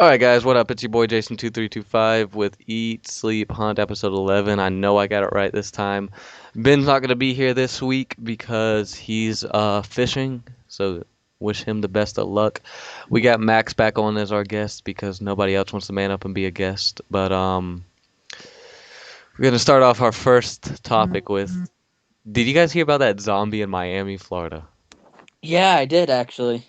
Alright guys, what up? It's your boy Jason2325 with Eat, Sleep, Hunt episode 11. I know I got it right this time. Ben's not going to be here this week because he's fishing, so wish him the best of luck. We got Max back on as our guest because nobody else wants to man up and be a guest. But we're going to start off our first topic with, did you guys hear about that zombie in Miami, Florida? Yeah, I did actually.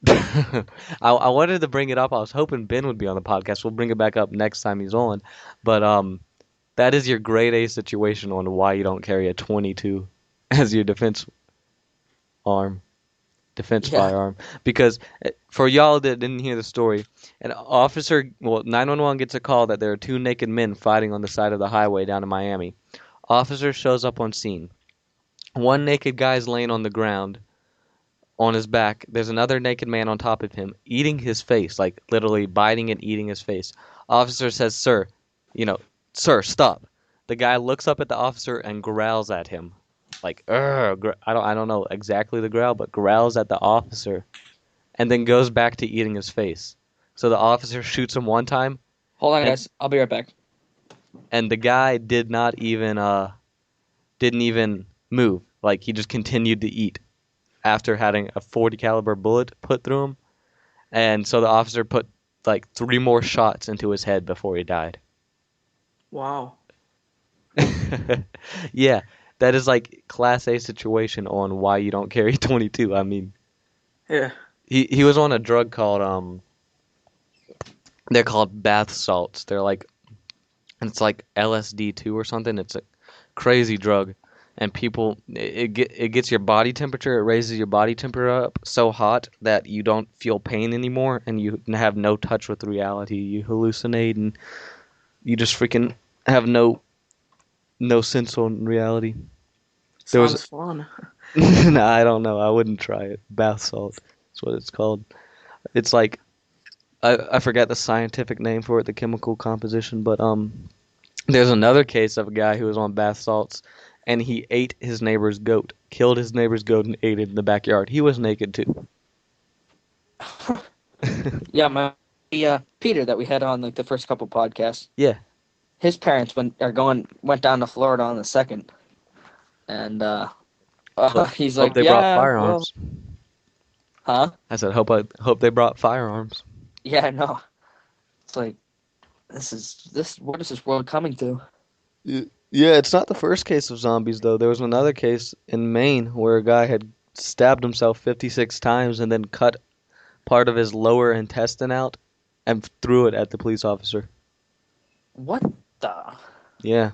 I wanted to bring it up. I was hoping Ben would be on the podcast. We'll bring it back up next time he's on. But that is your grade A situation on why you don't carry a 22 as your arm, defense Yeah. firearm. Because for y'all that didn't hear the story, an officer, well, 911 gets a call that there are two naked men fighting on the side of the highway down in Miami. Officer shows up on scene. One naked guy is laying on the ground on his back. There's another naked man on top of him, eating his face, like literally biting and eating his face. Officer says, "Sir, you know, sir, stop." The guy looks up at the officer and growls at him, like, I don't know exactly the growl, but growls at the officer, and then goes back to eating his face. So the officer shoots him one time, Hold on, and guys. I'll be right back. the guy didn't even move. Like he just continued to eat after having a 40 caliber bullet put through him. And so the officer put like three more shots into his head before he died. Wow. Yeah, that is like class A situation on why you don't carry 22. I mean, Yeah. he was on a drug called they're called bath salts. They're like it's like LSD-2 or something. It's a crazy drug. And people, it gets your body temperature. It raises your body temperature up so hot that you don't feel pain anymore, and you have no touch with reality. You hallucinate, and you just freaking have no sense on reality. There was, Sounds fun. nah, I don't know. I wouldn't try it. Bath salt. That's what it's called. It's like I forget the scientific name for it, the chemical composition, but there's another case of a guy who was on bath salts and he ate his neighbor's goat, killed his neighbor's goat and ate it in the backyard. He was naked too. Yeah, my Peter that we had on like the first couple podcasts. Yeah. His parents went down to Florida on the second, and Hope, he's hope like, they brought yeah, well, firearms. huh? I said hope they brought firearms. Yeah, no. It's like this. What is this world coming to? Yeah, it's not the first case of zombies though. There was another case in Maine where a guy had stabbed himself 56 times and then cut part of his lower intestine out and threw it at the police officer. What the? Yeah.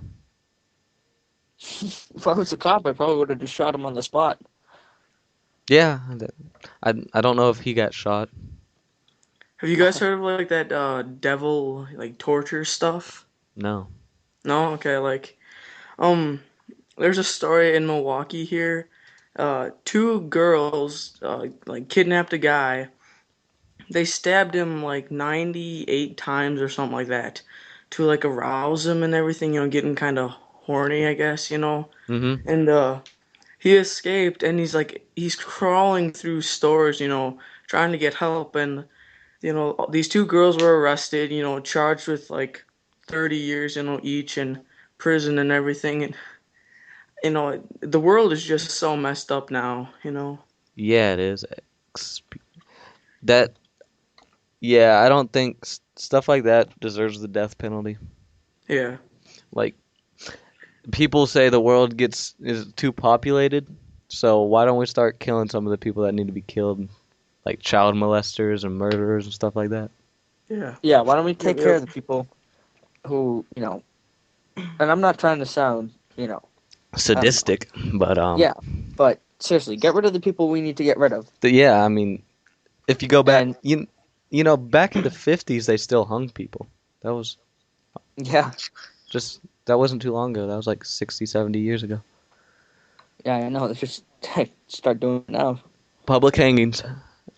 If I was a cop, I probably would have just shot him on the spot. Yeah. I don't know if he got shot. Have you guys heard of like that devil like torture stuff? No. No? Okay, um there's a story in Milwaukee here. Two girls like kidnapped a guy. They stabbed him like 98 times or something like that to like arouse him and everything, getting kind of horny, I guess, Mm-hmm. And he escaped and he's crawling through stores, trying to get help. And these two girls were arrested, charged with like 30 years, each in prison and everything. And, the world is just so messed up now. Yeah, it is. That yeah, I don't think stuff like that deserves the death penalty. Yeah. Like people say the world gets is too populated, so why don't we start killing some of the people that need to be killed, like child molesters and murderers and stuff like that? Yeah. Yeah, why don't we Yep, take care yep. of the people who, and I'm not trying to sound, I don't know. Sadistic, but Yeah, but seriously, get rid of the people we need to get rid of. yeah, I mean, if you go back, And back in the 50s they still hung people. That was yeah, just that wasn't too long ago. That was like 60, 70 years ago. yeah, I know. Let's just start doing it now. Public hangings.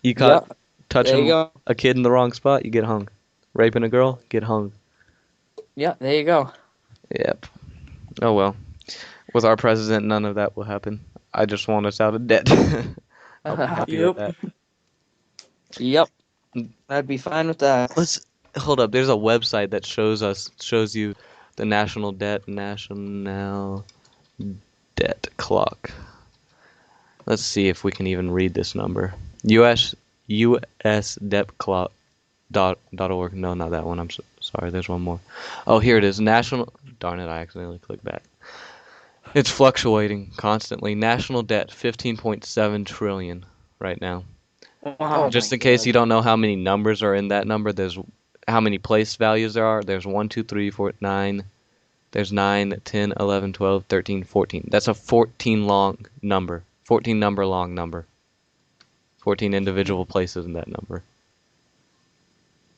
You caught Yeah, there you touching go. a kid in the wrong spot, you get hung. Raping a girl, get hung. Yeah, there you go. Yep. Oh well. With our president, none of that will happen. I just want us out of debt. I'll be happy with Yep. that. Yep. I'd be fine with that. Let's hold up. There's a website that shows you the national debt clock. Let's see if we can even read this number. US debt clock dot org. No, not that one. I'm sorry. There's one more. Oh, here it is. National. Darn it! I accidentally clicked back. It's fluctuating constantly. National debt 15.7 trillion right now. Wow. Just my in case God. you don't know how many numbers are in that number, there's how many place values there are. There's 1, 2, 3, 4, 9. There's 9, 10, 11, 12, 13, 14. That's a 14 long number. 14 number long number. 14 individual places in that number.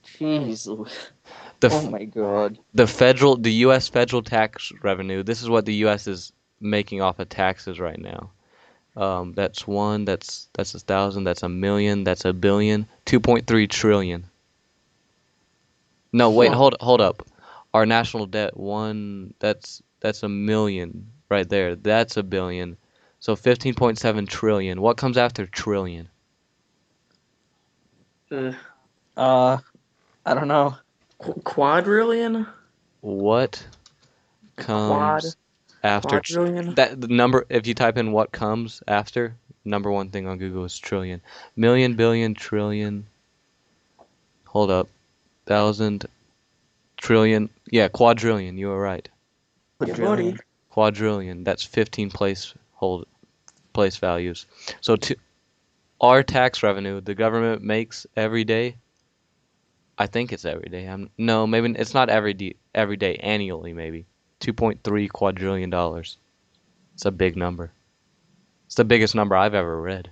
Jeez. The Oh f- my God. the U.S. federal tax revenue. This is what the U.S. is making off of taxes right now. That's one. That's 1,000. That's a million. That's a billion. 2.3 trillion. No, wait, Wow. hold up. Our national debt, one, that's a million right there. That's a billion. So 15.7 trillion. What comes after trillion? Uh, I don't know. quadrillion? What Quad? comes after Quadrillion? that the number if you type in what comes after, number one thing on Google is trillion. Million, billion, trillion. Hold up. Thousand, trillion. Yeah, quadrillion. You were right. Yeah, buddy. Quadrillion. That's 15 place values. So our tax revenue the government makes every day. I think it's every day. No, maybe it's not every day, annually maybe. 2.3 quadrillion dollars. It's a big number. It's the biggest number I've ever read.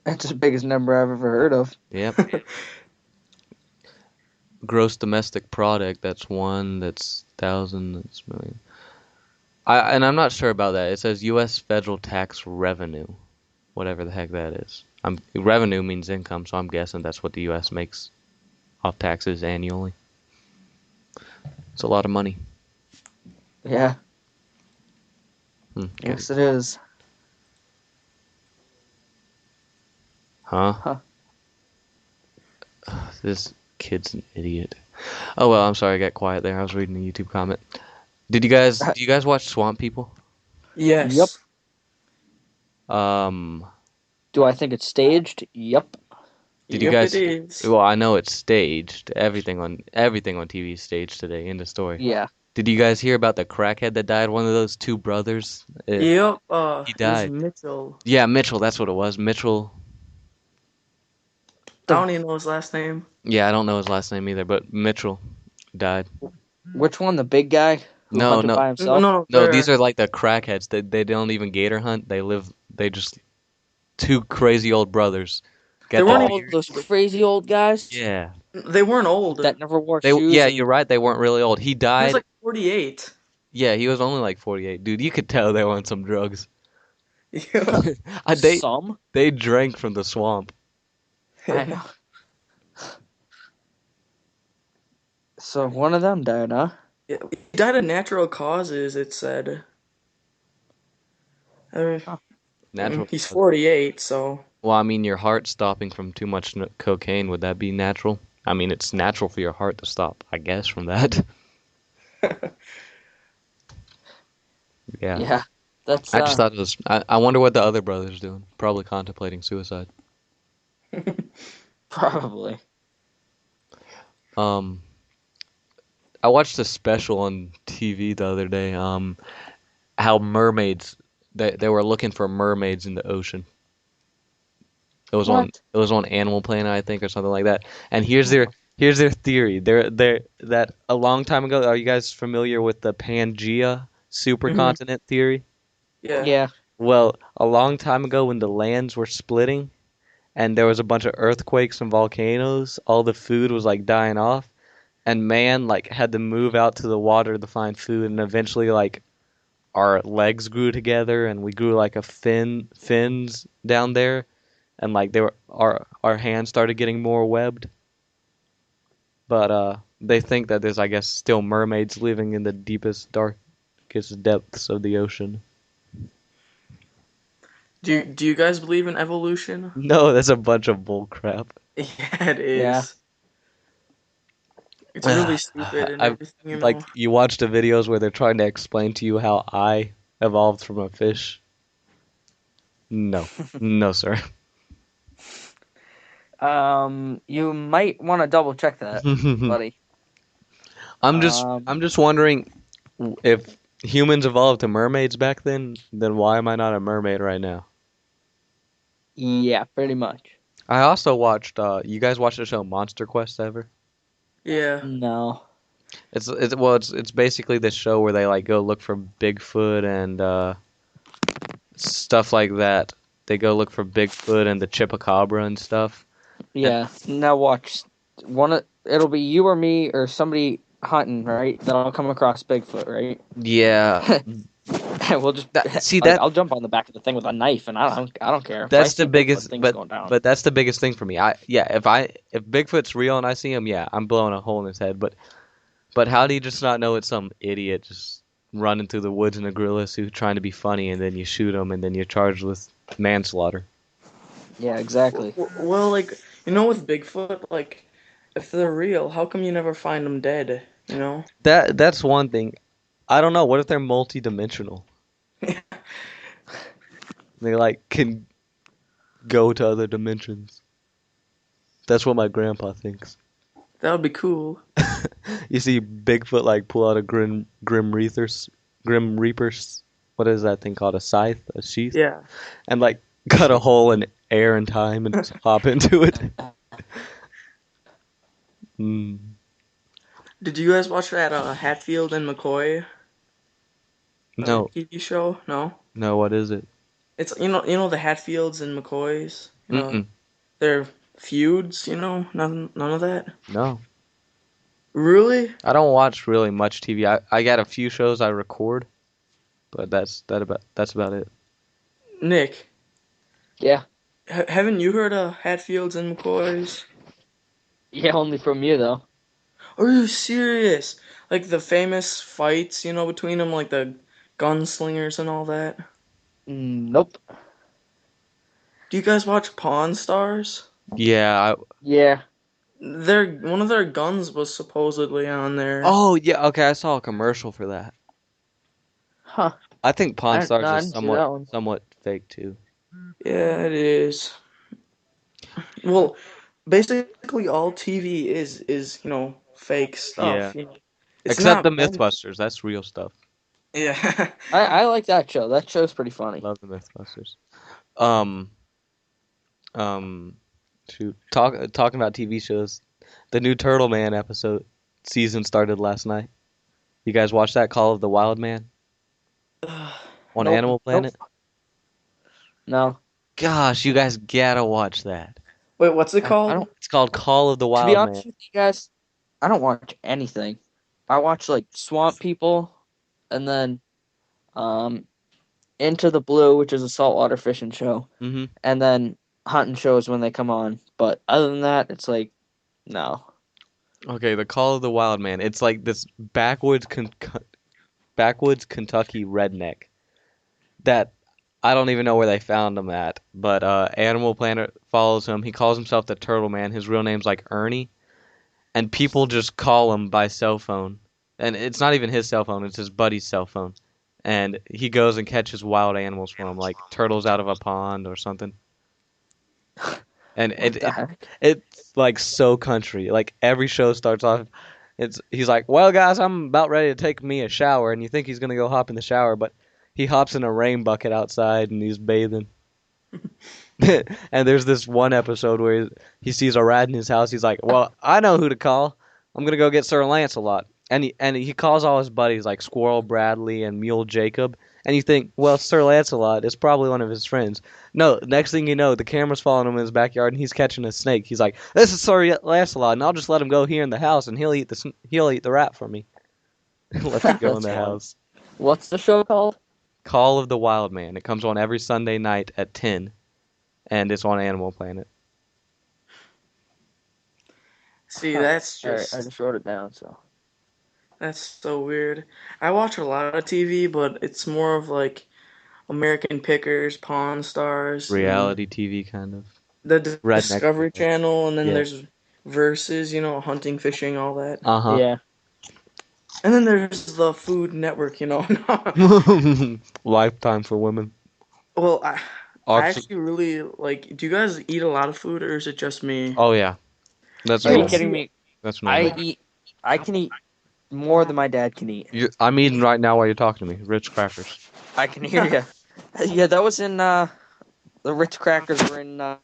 That's the biggest number I've ever heard of. Yep. Gross domestic product, that's one, that's thousand, that's million. And I'm not sure about that. It says US federal tax revenue. Whatever the heck that is. Revenue means income, so I'm guessing that's what the US makes off taxes annually. It's a lot of money. Yeah. Okay. Yes, it is. Huh? Huh. This kid's an idiot. Oh well, I'm sorry I got quiet there. I was reading a YouTube comment. Do you guys watch Swamp People? Yes. Yep. Um, Do I think it's staged? Yep. did you Yep, it guys is. Well, I know it's staged. Everything on TV is staged today. End of story. Yeah. Did you guys hear about the crackhead that died? One of those two brothers. Yep. He It was died. Mitchell. Yeah, Mitchell. That's what it was. Mitchell. I don't even know his last name. Yeah, I don't know his last name either, but Mitchell died. Which one? The big guy who No, hunted no, by No, himself? no, no. These are like the crackheads. They don't even gator hunt. They just two crazy old brothers. They Got the weren't Oh, even. beard. those crazy old guys Yeah. They weren't old. that never wore They shoes yeah, and you're right. They weren't really old. He He was died. like 48. Yeah, he was only like 48. Dude, you could tell they were on some drugs. Yeah. They some. they drank from the swamp. I know. So one of them died, huh? Yeah, he died of natural causes, it said. Uh, Natural. he's 48, so. Well, I mean, your heart stopping from too much cocaine, would that be natural? I mean, it's natural for your heart to stop, I guess, from that. Yeah. Yeah. That's I just thought it was. I wonder what the other brother's doing. Probably contemplating suicide. probably. Um, I watched a special on TV the other day. How mermaids they were looking for mermaids in the ocean. What? It was on Animal Planet, I think, or something like that. And here's their theory. They're that a long time ago. Are you guys familiar with the Pangea Mhm. supercontinent theory? Yeah. Yeah. Well, a long time ago when the lands were splitting and there was a bunch of earthquakes and volcanoes, all the food was like dying off, and man like had to move out to the water to find food, and eventually like our legs grew together and we grew like a fins down there, and like they were our hands started getting more webbed. But they think that there's I guess still mermaids living in the deepest darkest depths of the ocean. Do you guys believe in evolution? No, that's a bunch of bull crap. Yeah, it Yeah. is. It's really stupid and I've everything, you know. like you watch the videos where they're trying to explain to you how I evolved from a fish. No, no, sir. You might want to double check that, buddy. Um, I'm just wondering if humans evolved to mermaids back then why am I not a mermaid right now? yeah, pretty much. I also watched you guys watched the show Monster Quest ever? Yeah. No. It's basically this show where they like go look for Bigfoot and stuff like that. They go look for Bigfoot and the Chupacabra and stuff. And Yeah. Now watch. It'll be you or me or somebody hunting, right? That'll come across Bigfoot, right? yeah, We'll just see like that I'll jump on the back of the thing with a knife, and I don't care if I that's see the Bigfoot, biggest things going down. but that's the biggest thing for me. If Bigfoot's real and I see him, yeah, I'm blowing a hole in his head. But how do you just not know it's some idiot just running through the woods in a gorilla suit trying to be funny and then you shoot him and then you're charged with manslaughter? Yeah, exactly. Well, like, you know, with Bigfoot, like, if they're real, how come you never find them dead? You know? That's one thing. I don't know. What if they're multi-dimensional? They like can go to other dimensions. That's what my grandpa thinks. That would be cool. You see Bigfoot like pull out a grim reaper's what is that thing called? A scythe, a sheath, Yeah. and like cut a hole in air and time and just hop into it. Mm. Did you guys watch that Hatfield and McCoy No, TV show? No. no, what is it? It's you know the Hatfields and McCoys. You know Mm-mm. their feuds. You know none of that. No. Really, I don't watch really much TV. I got a few shows I record, but that's about it. Nick? Yeah. Haven't you heard of Hatfields and McCoys? Yeah, only from you though. Are you serious? Like the famous fights, you know, between them, like the gunslingers and all that. Nope. Do you guys watch Pawn Stars? Yeah. Yeah. One of their guns was supposedly on there. Oh, yeah. Okay, I saw a commercial for that. Huh. I think Pawn No, Stars I is didn't see that one. somewhat fake too. Yeah, it is. Well, basically all TV is you know fake Yeah. stuff. You know, it's Except the not meant. MythBusters. That's real stuff. Yeah. I like that show. That show's pretty funny. Love the MythBusters. Um, um, shoot. Talking about TV shows. The new Turtle Man episode season started last night. You guys watch that Call of the Wild Man on Nope. Animal Planet? Nope. No. Gosh, you guys gotta watch that. Wait, what's it I called? don't. It's called Call of the To be Wild Man. honest with you guys, I don't watch anything. I watch like Swamp People, and then um, Into the Blue, which is a saltwater fishing show, hmm and then hunting shows when they come on. But other than that, it's like no. Okay, the Call of the Wild Man. It's like this backwoods Kentucky redneck that I don't even know where they found him at, but Animal Planet follows him. He calls himself the Turtle Man. His real name's like Ernie, and people just call him by cell phone. And it's not even his cell phone, it's his buddy's cell phone. And he goes and catches wild animals for him, like turtles out of a pond or something. And What the heck? it's like so country. Like every show starts off, he's like, "Well, guys, I'm about ready to take me a shower," and you think he's gonna go hop in the shower, but he hops in a rain bucket outside and he's bathing. And there's this one episode where he sees a rat in his house. He's like, "Well, I know who to call. I'm gonna go get Sir Lancelot." And he calls all his buddies like Squirrel Bradley and Mule Jacob. And you think, well, Sir Lancelot is probably one of his friends. No, next thing you know, the camera's following him in his backyard and he's catching a snake. He's like, "This is Sir Lancelot, and I'll just let him go here in the house, and he'll eat the rat for me." Let him go in That's the funny. house. What's the show called? Call of the Wild Man. It comes on every Sunday night at 10, and it's on Animal Planet. See, Huh. that's All right, I just just wrote it down. So that's so weird. I watch a lot of TV, but it's more of like American Pickers, Pawn Stars, and Reality TV kind of. Redneck. Discovery Channel, and then Yeah. there's Versus, hunting, fishing, all that. Uh-huh. Yeah. And then there's the Food Network. Lifetime for women. Well, I Ox- actually really like. Do you guys eat a lot of food, or is it just me? oh yeah. That's Are you normal. kidding me? That's I normal. eat. I can eat more than my dad can eat. I'm eating right now while you're talking to me. Ritz crackers. I can hear you. Yeah, that was in the Ritz crackers were in the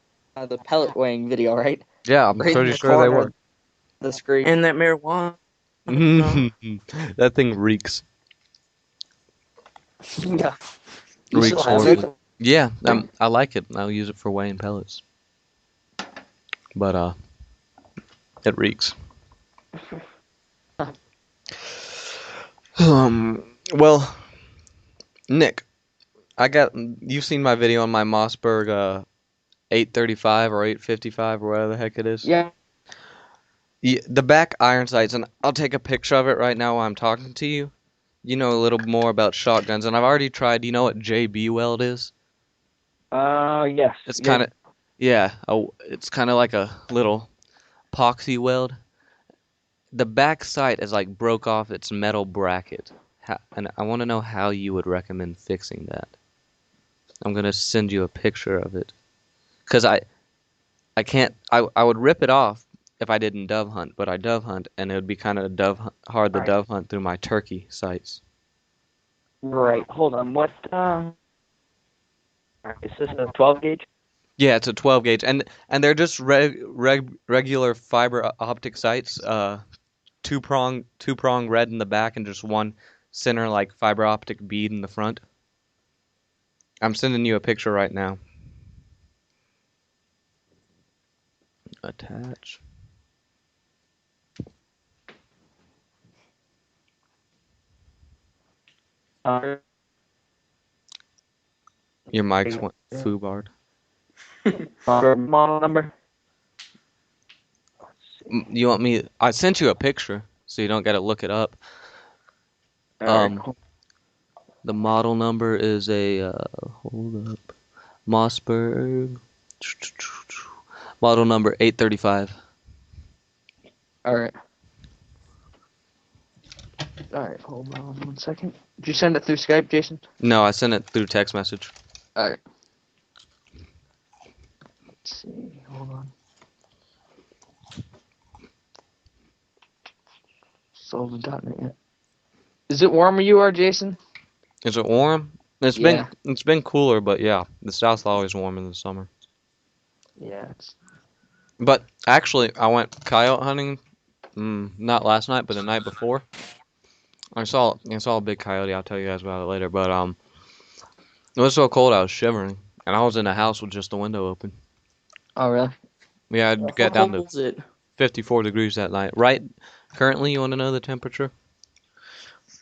pellet weighing video, right? Yeah, I'm Right in pretty the sure they corner were. of the screen. And that marijuana. That thing reeks. Yeah. You Reeks still have horribly. it? Yeah, I like it. I'll use it for weighing pellets. But it reeks. Well, Nick, you've seen my video on my Mossberg 835 or 855 or whatever the heck it is. Yeah. The back iron sights, and I'll take a picture of it right now while I'm talking to you. You know a little more about shotguns, and I've already tried. You know what JB weld is? Yes. It's Yeah. kind of, it's kind of like a little epoxy weld. The back sight is like broke off its metal bracket, and I want to know how you would recommend fixing that. I'm gonna send you a picture of it, cause I can't. I would rip it off if I didn't dove hunt, but I dove hunt, and it would be kind of hard to Right. dove hunt through my turkey sights. Right. Hold on. What? Is this a 12 gauge? Yeah, it's a 12 gauge, and they're just regular fiber optic sights. Two prong red in the back, and just one center like fiber optic bead in the front. I'm sending you a picture right now. Attach. Your mic's went foobarred. Model number. You want me? I sent you a picture, so you don't gotta look it up. Cool. The model number is a hold up, Mossberg. Model number 835. All right. All right. Hold on 1 second. Did you send it through Skype, Jason? No, I sent it through text message. All right. Let's see. Hold on. Still haven't gotten it yet. Is it warm where you are, Jason? Is it warm? It's Yeah. been cooler, but yeah, the South's always warm in the summer. Yeah. It's... But actually, I went coyote hunting, not last night, but the night before. I saw a big coyote. I'll tell you guys about it later. But it was so cold I was shivering, and I was in a house with just the window open. Oh, really? Yeah, I'd How get down cold to is it? 54 degrees that night. Right, currently, you want to know the temperature?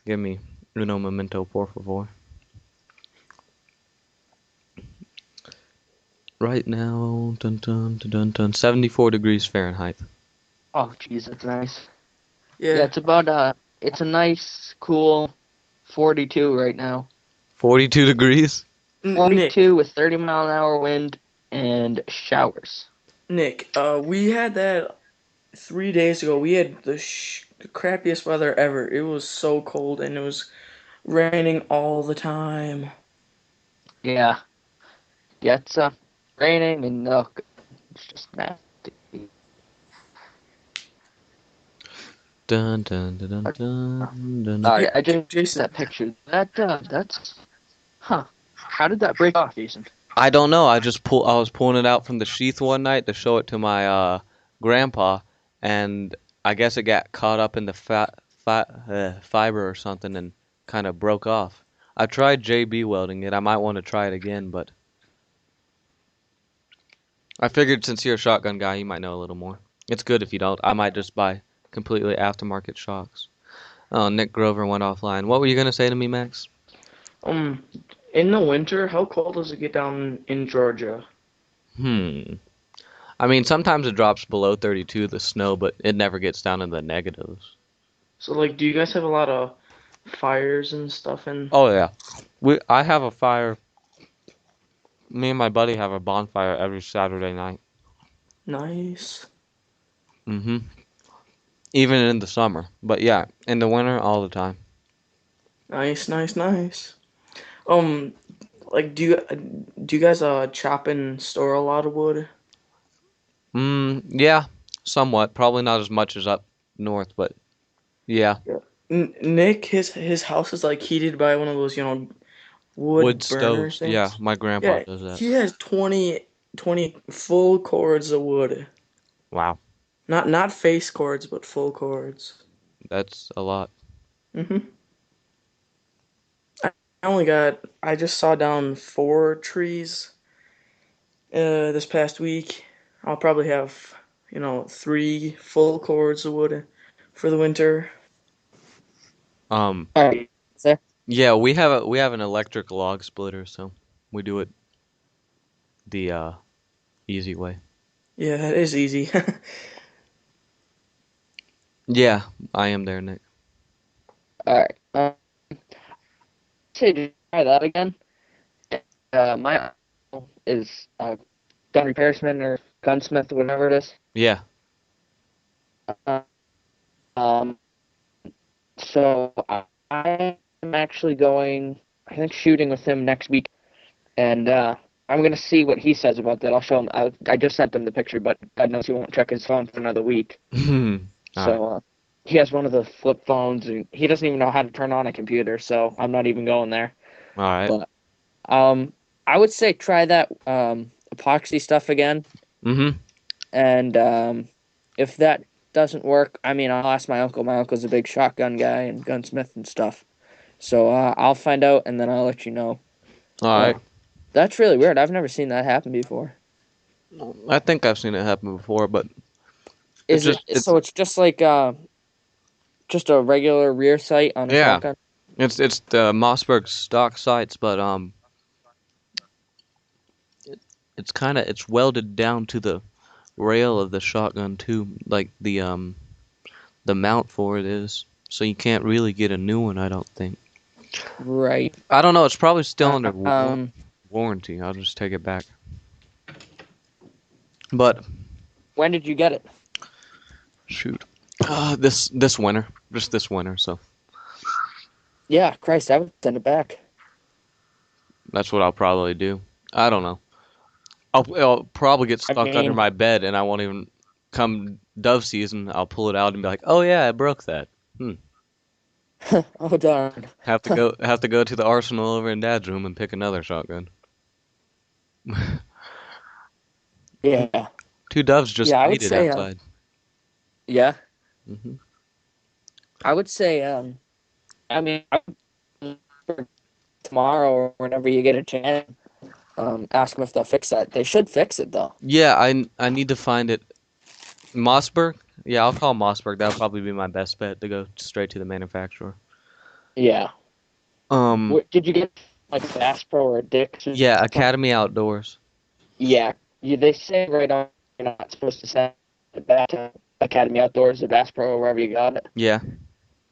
Give me uno momento, por favor. Right now, 74 degrees Fahrenheit. Oh, jeez, that's nice. Yeah. Yeah, it's about it's a nice, cool 42 right now. 42 degrees? Nick, 42 with 30-mile-an-hour wind and showers. Nick, we had that 3 days ago. We had the crappiest weather ever. It was so cold, and it was raining all the time. Yeah. Yeah, it's raining and it's just nasty. Dun dun dun dun dun dun. I just Jason, that picture. That's How did that break off, Jason? I don't know. I was pulling it out from the sheath one night to show it to my grandpa, and I guess it got caught up in the fiber or something and kind of broke off. I tried JB welding it. I might want to try it again, but I figured since you're a shotgun guy, you might know a little more. It's good if you don't. I might just buy completely aftermarket shocks. Oh, Nick Grover went offline. What were you gonna say to me, Max? In the winter, how cold does it get down in Georgia? I mean, sometimes it drops below 32, the snow, but it never gets down in the negatives. So, like, do you guys have a lot of fires and stuff? Oh yeah, I have a fire. Me and my buddy have a bonfire every Saturday night. Nice. Mm-hmm. Even in the summer. But yeah, in the winter, all the time. Nice, nice, nice. Um, like, do you guys chop and store a lot of wood? Yeah, somewhat. Probably not as much as up north, but yeah. Yeah. Nick, his house is like heated by one of those, Wood wood burner stoves. Yeah, things. my grandpa Yeah, does that. he has 20 full cords of wood. Wow, Not face cords, but full cords. that's a lot. hmm I just saw down 4 trees this past week. I'll probably have, 3 full cords of wood for the winter. Um, All right, sir. yeah, we have an electric log splitter, so we do it the easy way. Yeah, it is easy. Yeah, I am there, Nick. All right. Say to try that again. My uncle is a gun repairman or gunsmith, whatever it is. Yeah. Uh, um, so I am actually going, I think, shooting with him next week, and I'm gonna see what he says about that. I'll show him. I just sent him the picture, but God knows he won't check his phone for another week. All right. So he has one of the flip phones, and he doesn't even know how to turn on a computer. So I'm not even going there. All right. But I would say try that epoxy stuff again, Mm-hmm. and if that doesn't work, I mean, I'll ask my uncle. My uncle's a big shotgun guy and gunsmith and stuff. So I'll find out, and then I'll let you know. All But right. that's really weird. I've never seen that happen before. I think I've seen it happen before, but it's Is it just it's so? It's just like just a regular rear sight on a yeah, shotgun. it's the Mossberg stock sights, but it's kind of it's welded down to the rail of the shotgun too, like the mount for it is. So you can't really get a new one, I don't think. Right. I don't know. It's probably still under Um. warranty. I'll just take it back. But When did you get it? shoot, this winter, just this winter. So Yeah, Christ, I would send it back. that's what I'll probably do. I don't know. I'll probably get I stuck under mean, my bed, and I won't even come dove season. I'll pull it out and be like, "Oh yeah, I broke that." oh darn. Have to go to the arsenal over in Dad's room and pick another shotgun. Yeah. Two doves just Yeah, I would mated say outside. yeah. Hmm. I would say I mean for tomorrow or whenever you get a chance, ask them if they'll fix that. They should fix it though. Yeah, I need to find it. Mossberg? Yeah, I'll call Mossberg. That'll probably be my best bet to go straight to the manufacturer. Yeah. Um, Did you get like a Bass Pro or a Dick's or yeah, something? Academy Outdoors. Yeah. They say right on you're not supposed to send it back to Academy Outdoors or Bass Pro or wherever you got it. Yeah.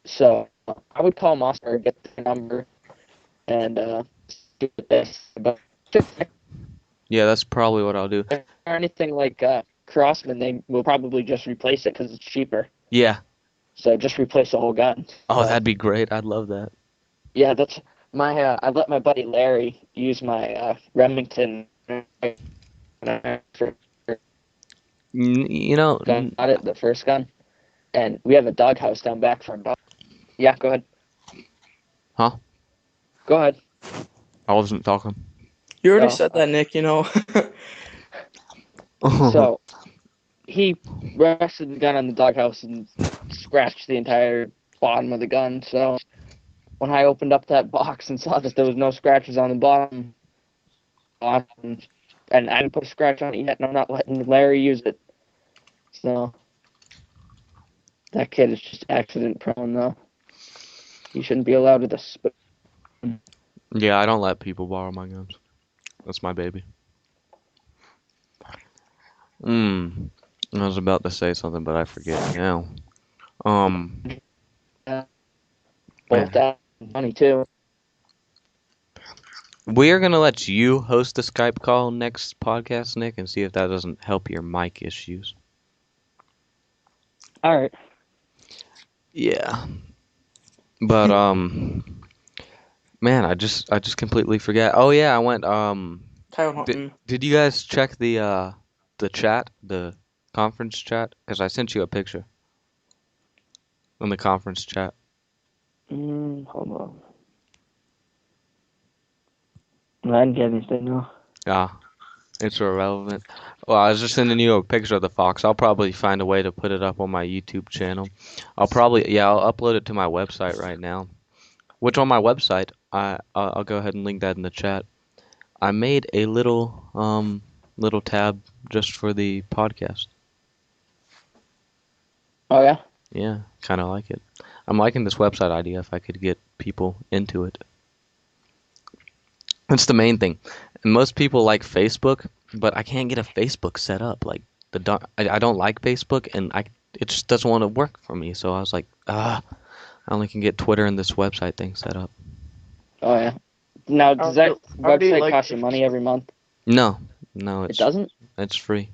So I would call Mossberg, get the number, and do this. But Yeah, that's probably what I'll do. or anything like Crossman, they will probably just replace it because it's cheaper. Yeah. So just replace the whole gun. Oh, So, that'd be great. I'd love that. yeah, that's my. I let my buddy Larry use my Remington for You know, gun. Got it, the first gun, and we have a doghouse down back for a dog. Yeah, go ahead. huh? Go ahead. I wasn't talking. You already Oh, said that, Nick, so he rested the gun on the doghouse and scratched the entire bottom of the gun. So when I opened up that box and saw that there was no scratches on the bottom, and I didn't put a scratch on it yet, and I'm not letting Larry use it. So that kid is just accident prone, though. He shouldn't be allowed with a spoon. Yeah, I don't let people borrow my guns. That's my baby. I was about to say something, but I forget now. Um, Both man, that and money too. We are gonna let you host the Skype call next podcast, Nick, and see if that doesn't help your mic issues. All right. Yeah. But man, I just completely forgot. Oh yeah, I went Coyote did, hunting. did you guys check the chat, the conference chat? Because I sent you a picture on the conference chat. Hold on. I didn't get anything. No. Ah, it's irrelevant. Well, I was just sending you a picture of the fox. I'll probably find a way to put it up on my YouTube channel. I'll upload it to my website right now. Which on my website, I'll go ahead and link that in the chat. I made a little tab just for the podcast. Oh yeah. Yeah, kind of like it. I'm liking this website idea if I could get people into it. That's the main thing. And most people like Facebook, but I can't get a Facebook set up. Like I don't like Facebook, and it just doesn't want to work for me. So I was like, I only can get Twitter and this website thing set up. Oh yeah. Now, does that How do you website like cost you money every month? No, It doesn't. it's free.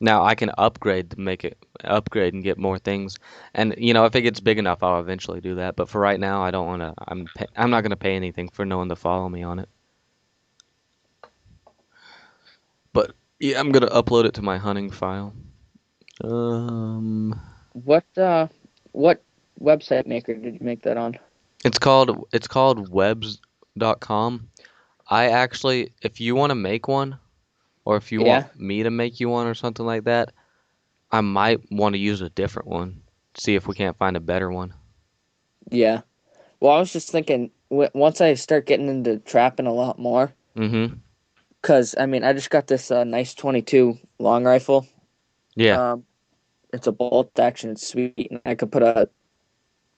Now I can upgrade to make it upgrade and get more things. And you know, if it gets big enough, I'll eventually do that. But for right now, I don't want to. I'm not gonna pay anything for no one to follow me on it. But yeah, I'm gonna upload it to my hunting file. Um, What website maker did you make that on? it's called webs.com. I actually, if you want to make one, or if you Yeah. want me to make you one or something like that, I might want to use a different one. See if we can't find a better one. Yeah. Well, I was just thinking once I start getting into trapping a lot more, Mm-hmm. because I mean, I just got this nice 22 long rifle. Yeah. Um, it's a bolt action. It's sweet, and I could put a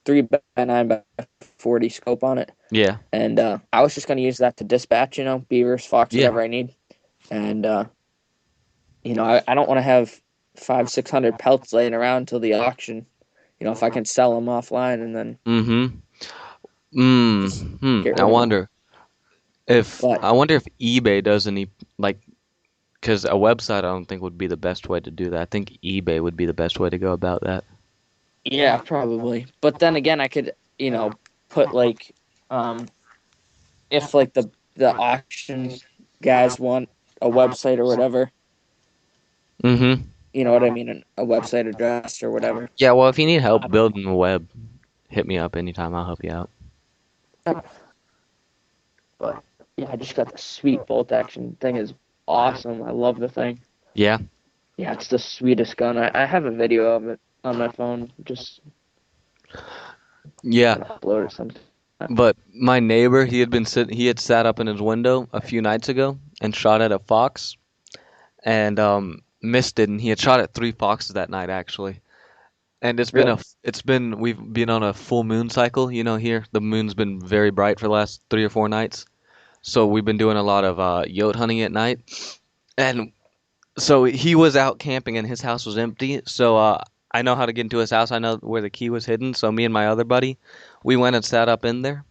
3x9x40 scope on it. Yeah. And I was just gonna use that to dispatch, beavers, fox, Yeah. whatever I need. And I don't want to have 500-600 pelts laying around until the auction. If I can sell them offline and then Mm-hmm. just Mm-hmm. get I rid of them. wonder if But eBay does any like because a website I don't think would be the best way to do that. I think eBay would be the best way to go about that. yeah, probably. But then again, I could, put like, if like the auction guys want a website or whatever, Mm-hmm. you know what I mean, a website address or whatever. Yeah, well, if you need help building a web, hit me up anytime. I'll help you out. But yeah, I just got the sweet bolt action thing. Is awesome. I love the thing. Yeah. Yeah, it's the sweetest gun. I have a video of it on my phone. Just Yeah. gonna upload it sometime. But my neighbor, he had sat up in his window a few nights ago and shot at a fox and missed it, and he had shot at 3 foxes that night actually. And Really? we've been on a full moon cycle, here. The moon's been very bright for the last 3 or 4 nights. So we've been doing a lot of yote hunting at night. And so he was out camping and his house was empty. So I know how to get into his house. I know where the key was hidden. So me and my other buddy, we went and sat up in there.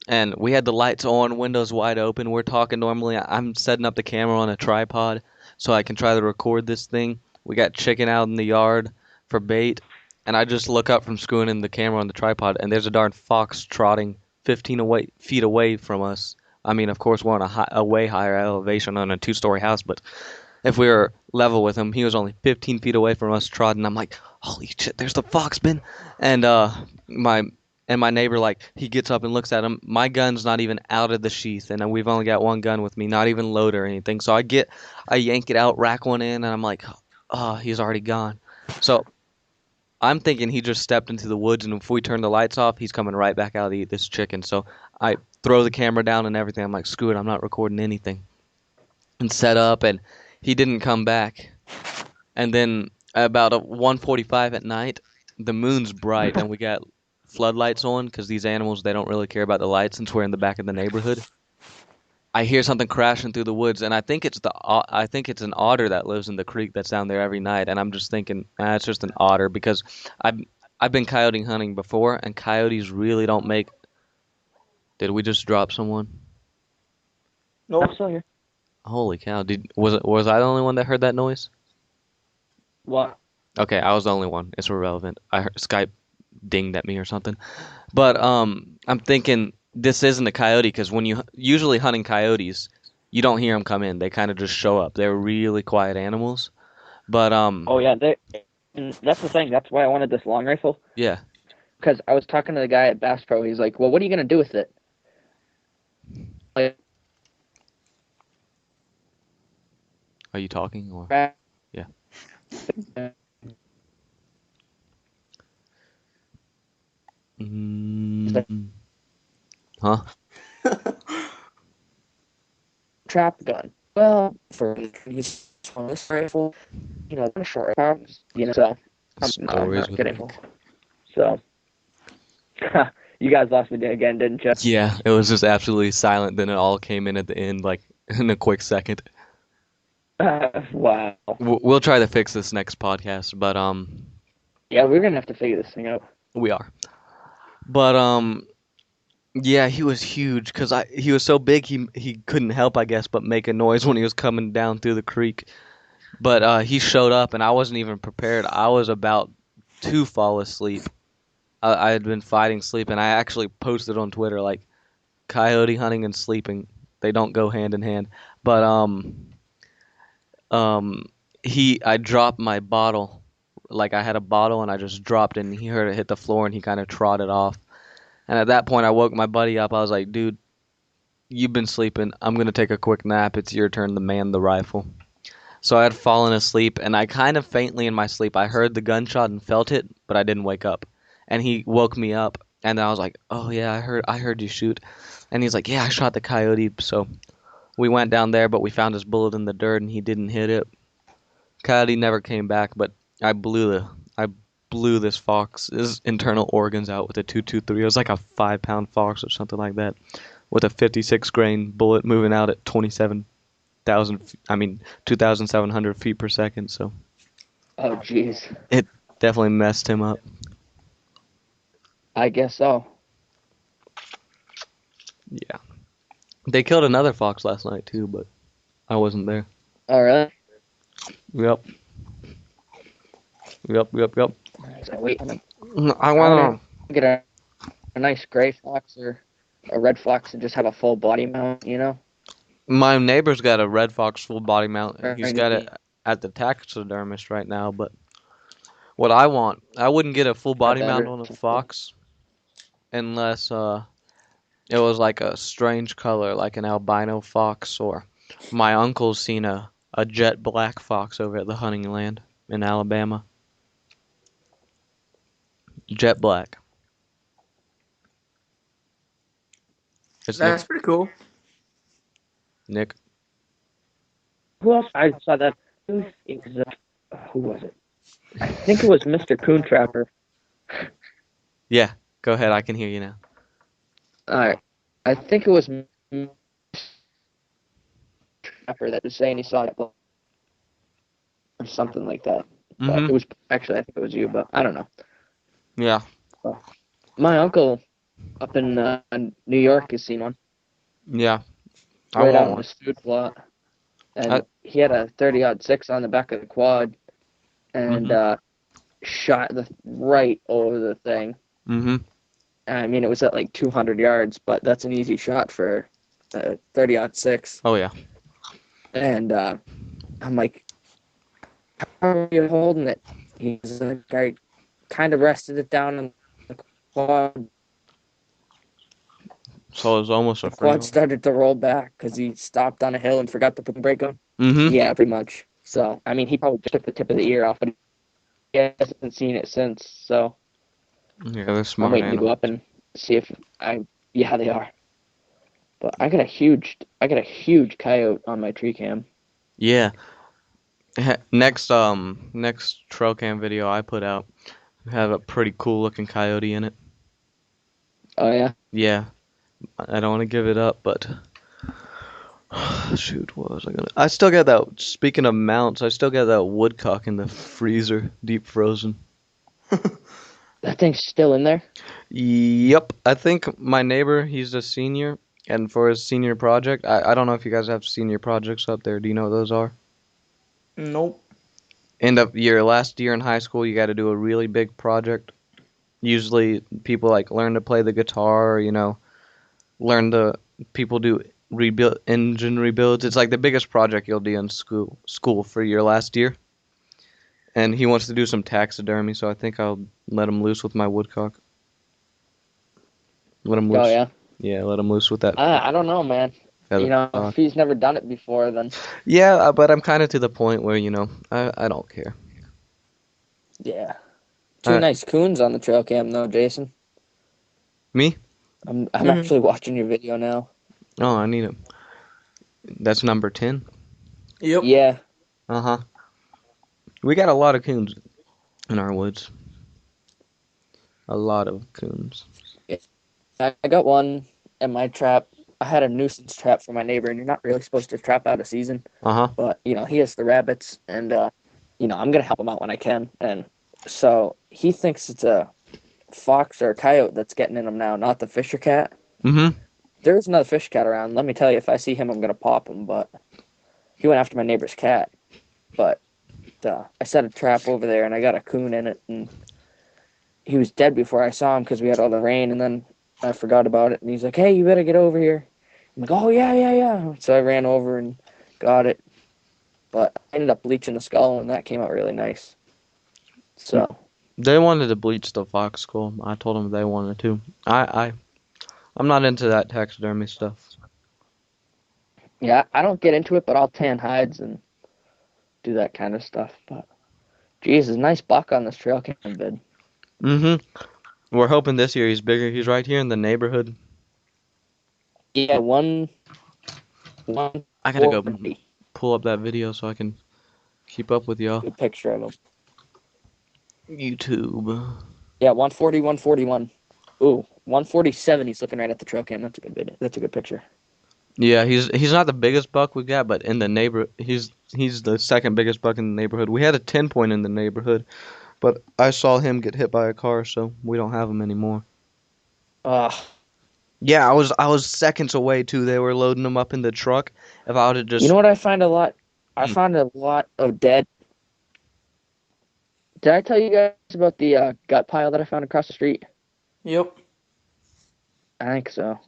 And we had the lights on, windows wide open. We're talking normally. I'm setting up the camera on a tripod so I can try to record this thing. We got chicken out in the yard for bait. And I just look up from screwing in the camera on the tripod, and there's a darn fox trotting 15 feet away from us. I mean, of course, we're on a way higher elevation on a 2-story house, but if we were level with him, he was only 15 feet away from us trotting. I'm like, holy shit, there's the fox, Ben. And my my neighbor, like, he gets up and looks at him. My gun's not even out of the sheath, and we've only got one gun with me, not even loaded or anything. So I yank it out, rack one in, and I'm like, oh, he's already gone. So I'm thinking he just stepped into the woods, and if we turn the lights off, he's coming right back out to eat this chicken. So I throw the camera down and everything. I'm like, screw it, I'm not recording anything. And set up, and he didn't come back. And then about 1:45 at night, the moon's bright, and we got floodlights on because these animals, they don't really care about the lights since we're in the back of the neighborhood. I hear something crashing through the woods, and I think it's an otter that lives in the creek that's down there every night. And I'm just thinking, it's just an otter because I've I've been coyote hunting before, and coyotes really don't make. Did we just drop someone? No, I'm still here. Holy cow! Was I the only one that heard that noise? What? Okay, I was the only one. It's irrelevant. I heard Skype dinged at me or something. But I'm thinking this isn't a coyote because when you usually hunting coyotes, you don't hear them come in. They kind of just show up. They're really quiet animals. But Oh yeah, and that's the thing. That's why I wanted this long rifle. yeah. Because I was talking to the guy at Bass Pro. He's like, "Well, what are you gonna do with it?" Like, Are you talking or? Yeah. Mm, huh? trap gun. Well, for use on this rifle, the short rounds, so I'm Stories not with kidding. Nick. So, you guys lost me again, didn't you? Yeah, it was just absolutely silent. Then it all came in at the end, like in a quick second. Wow. We'll try to fix this next podcast, but Yeah, we're gonna have to figure this thing out. we are. But yeah, he was huge because he was so big he couldn't help, I guess, but make a noise when he was coming down through the creek. But he showed up and I wasn't even prepared. I was about to fall asleep. I had been fighting sleep, and I actually posted on Twitter like coyote hunting and sleeping, they don't go hand in hand. But um I dropped my bottle. Like I had a bottle and I just dropped it and he heard it hit the floor and he kind of trotted off. And at that point I woke my buddy up. I was like, "Dude, you've been sleeping. I'm going to take a quick nap. It's your turn to man the rifle." So I had fallen asleep and I kind of faintly in my sleep I heard the gunshot and felt it, but I didn't wake up. And he woke me up and I was like, "Oh yeah, I heard you shoot." And he's like, "Yeah, I shot the coyote." So we went down there, but we found his bullet in the dirt and he didn't hit it. Coyote never came back, but I blew this fox's internal organs out with a 223. It was like a 5-pound fox or something like that, with a 56 grain bullet moving out at 27,000. I mean 2,700 feet per second. So Oh, jeez. it definitely messed him up. I guess so. Yeah, they killed another fox last night too, but I wasn't there. Oh, really? Yep. Yep. So wait, I I want want to get a nice gray fox or a red fox and just have a full body mount. My neighbor's got a red fox full body mount. Very He's got it neat. at the taxidermist right now, but what I wouldn't get a full I body mount better. on a fox unless it was like a strange color, like an albino fox, or my uncle's seen a jet black fox over at the hunting land in Alabama. Jet black. It's That's pretty cool. Nick. Who else? I saw that. Who was it? I think it was Mr. Coon Trapper. Yeah, go ahead. I can hear you now. All right. I think it was Trapper that was saying he saw it or something like that. But Mhm. it was actually, I think it was you, but I don't know. Yeah. My uncle up in New York has seen one Yeah. I right out want in one. his food plot, and I, he had a 30-06 on the back of the quad, and Mhm. shot right over the thing. Mhm. I mean, it was at like 200 yards, but that's an easy shot for a 30-06. Oh yeah. And I'm like, how are you holding it? He's like, I kind of rested it down on the quad. So it was almost a The free quad roll. started to roll back because he stopped on a hill and forgot to put the brake on. Mhm. Yeah, pretty much. So, I mean, he probably just took the tip of the ear off, but he hasn't seen it since. So Yeah, they're I'm smart waiting to go animals. up and see if yeah, they are. But I got a huge coyote on my tree cam. Yeah. Next trail cam video I put out have a pretty cool looking coyote in it. Oh yeah. Yeah. I don't want to give it up, but shoot, what was I gonna? I still got that. Speaking of mounts, I still got that woodcock in the freezer, deep frozen. That thing's still in there? Yep. I think my neighbor, he's a senior. And for his senior project, I don't know if you guys have senior projects up there. Do you know what those are? Nope. End of your last year in high school, you got to do a really big project. Usually, people like learn to play the guitar, learn to people do rebuild engine rebuilds. It's like the biggest project you'll do in school for your last year. And he wants to do some taxidermy, so I think I'll let him loose with my woodcock. Let him Oh loose. yeah. Yeah, let him loose with that I don't know, man. feather. If he's never done it before, then Yeah, but I'm kind of to the point where, I don't care. yeah. Two Uh, nice coons on the trail cam though, Jason. Me? I'm Hmm. actually watching your video now. Oh, I need him. That's number 10. Yep. Yeah. Uh-huh. We got a lot of coons in our woods. A lot of coons. I got one in my trap. I had a nuisance trap for my neighbor, and you're not really supposed to trap out of season. Uh-huh. But, he has the rabbits, and, I'm going to help him out when I can. And so he thinks it's a fox or a coyote that's getting in him now, not the fisher cat. Mm-hmm. There's another fisher cat around. Let me tell you, if I see him, I'm going to pop him. But he went after my neighbor's cat. But I set a trap over there, and I got a coon in it, and he was dead before I saw him because we had all the rain, and then I forgot about it. And he's like, "Hey, you better get over here." I'm like, "Oh yeah, yeah, yeah." So I ran over and got it, but I ended up bleaching the skull, and that came out really nice. So They wanted to bleach the fox skull. I told them they wanted to. I'm not into that taxidermy stuff. yeah, I don't get into it, but I'll tan hides and do that kind of stuff. But Jesus, nice buck on this trail cam vid. Mm-hmm. We're hoping this year he's bigger. He's right here in the neighborhood. Yeah, one I gotta go 40. pull up that video so I can keep up with y'all. Good picture of him. YouTube. Yeah, 140, 141. Ooh, 147. He's looking right at the trail cam. That's a good vid. That's a good picture. Yeah, he's not the biggest buck we got, but in the neighbor he's the second biggest buck in the neighborhood. We had a 10 point in the neighborhood, but I saw him get hit by a car, so we don't have him anymore. Uh, Yeah, I was seconds away too. They were loading him up in the truck. If I would have you just know what I find a lot? I Mm. found a lot of dead. Did I tell you guys about the gut pile that I found across the street? Yep. I think so.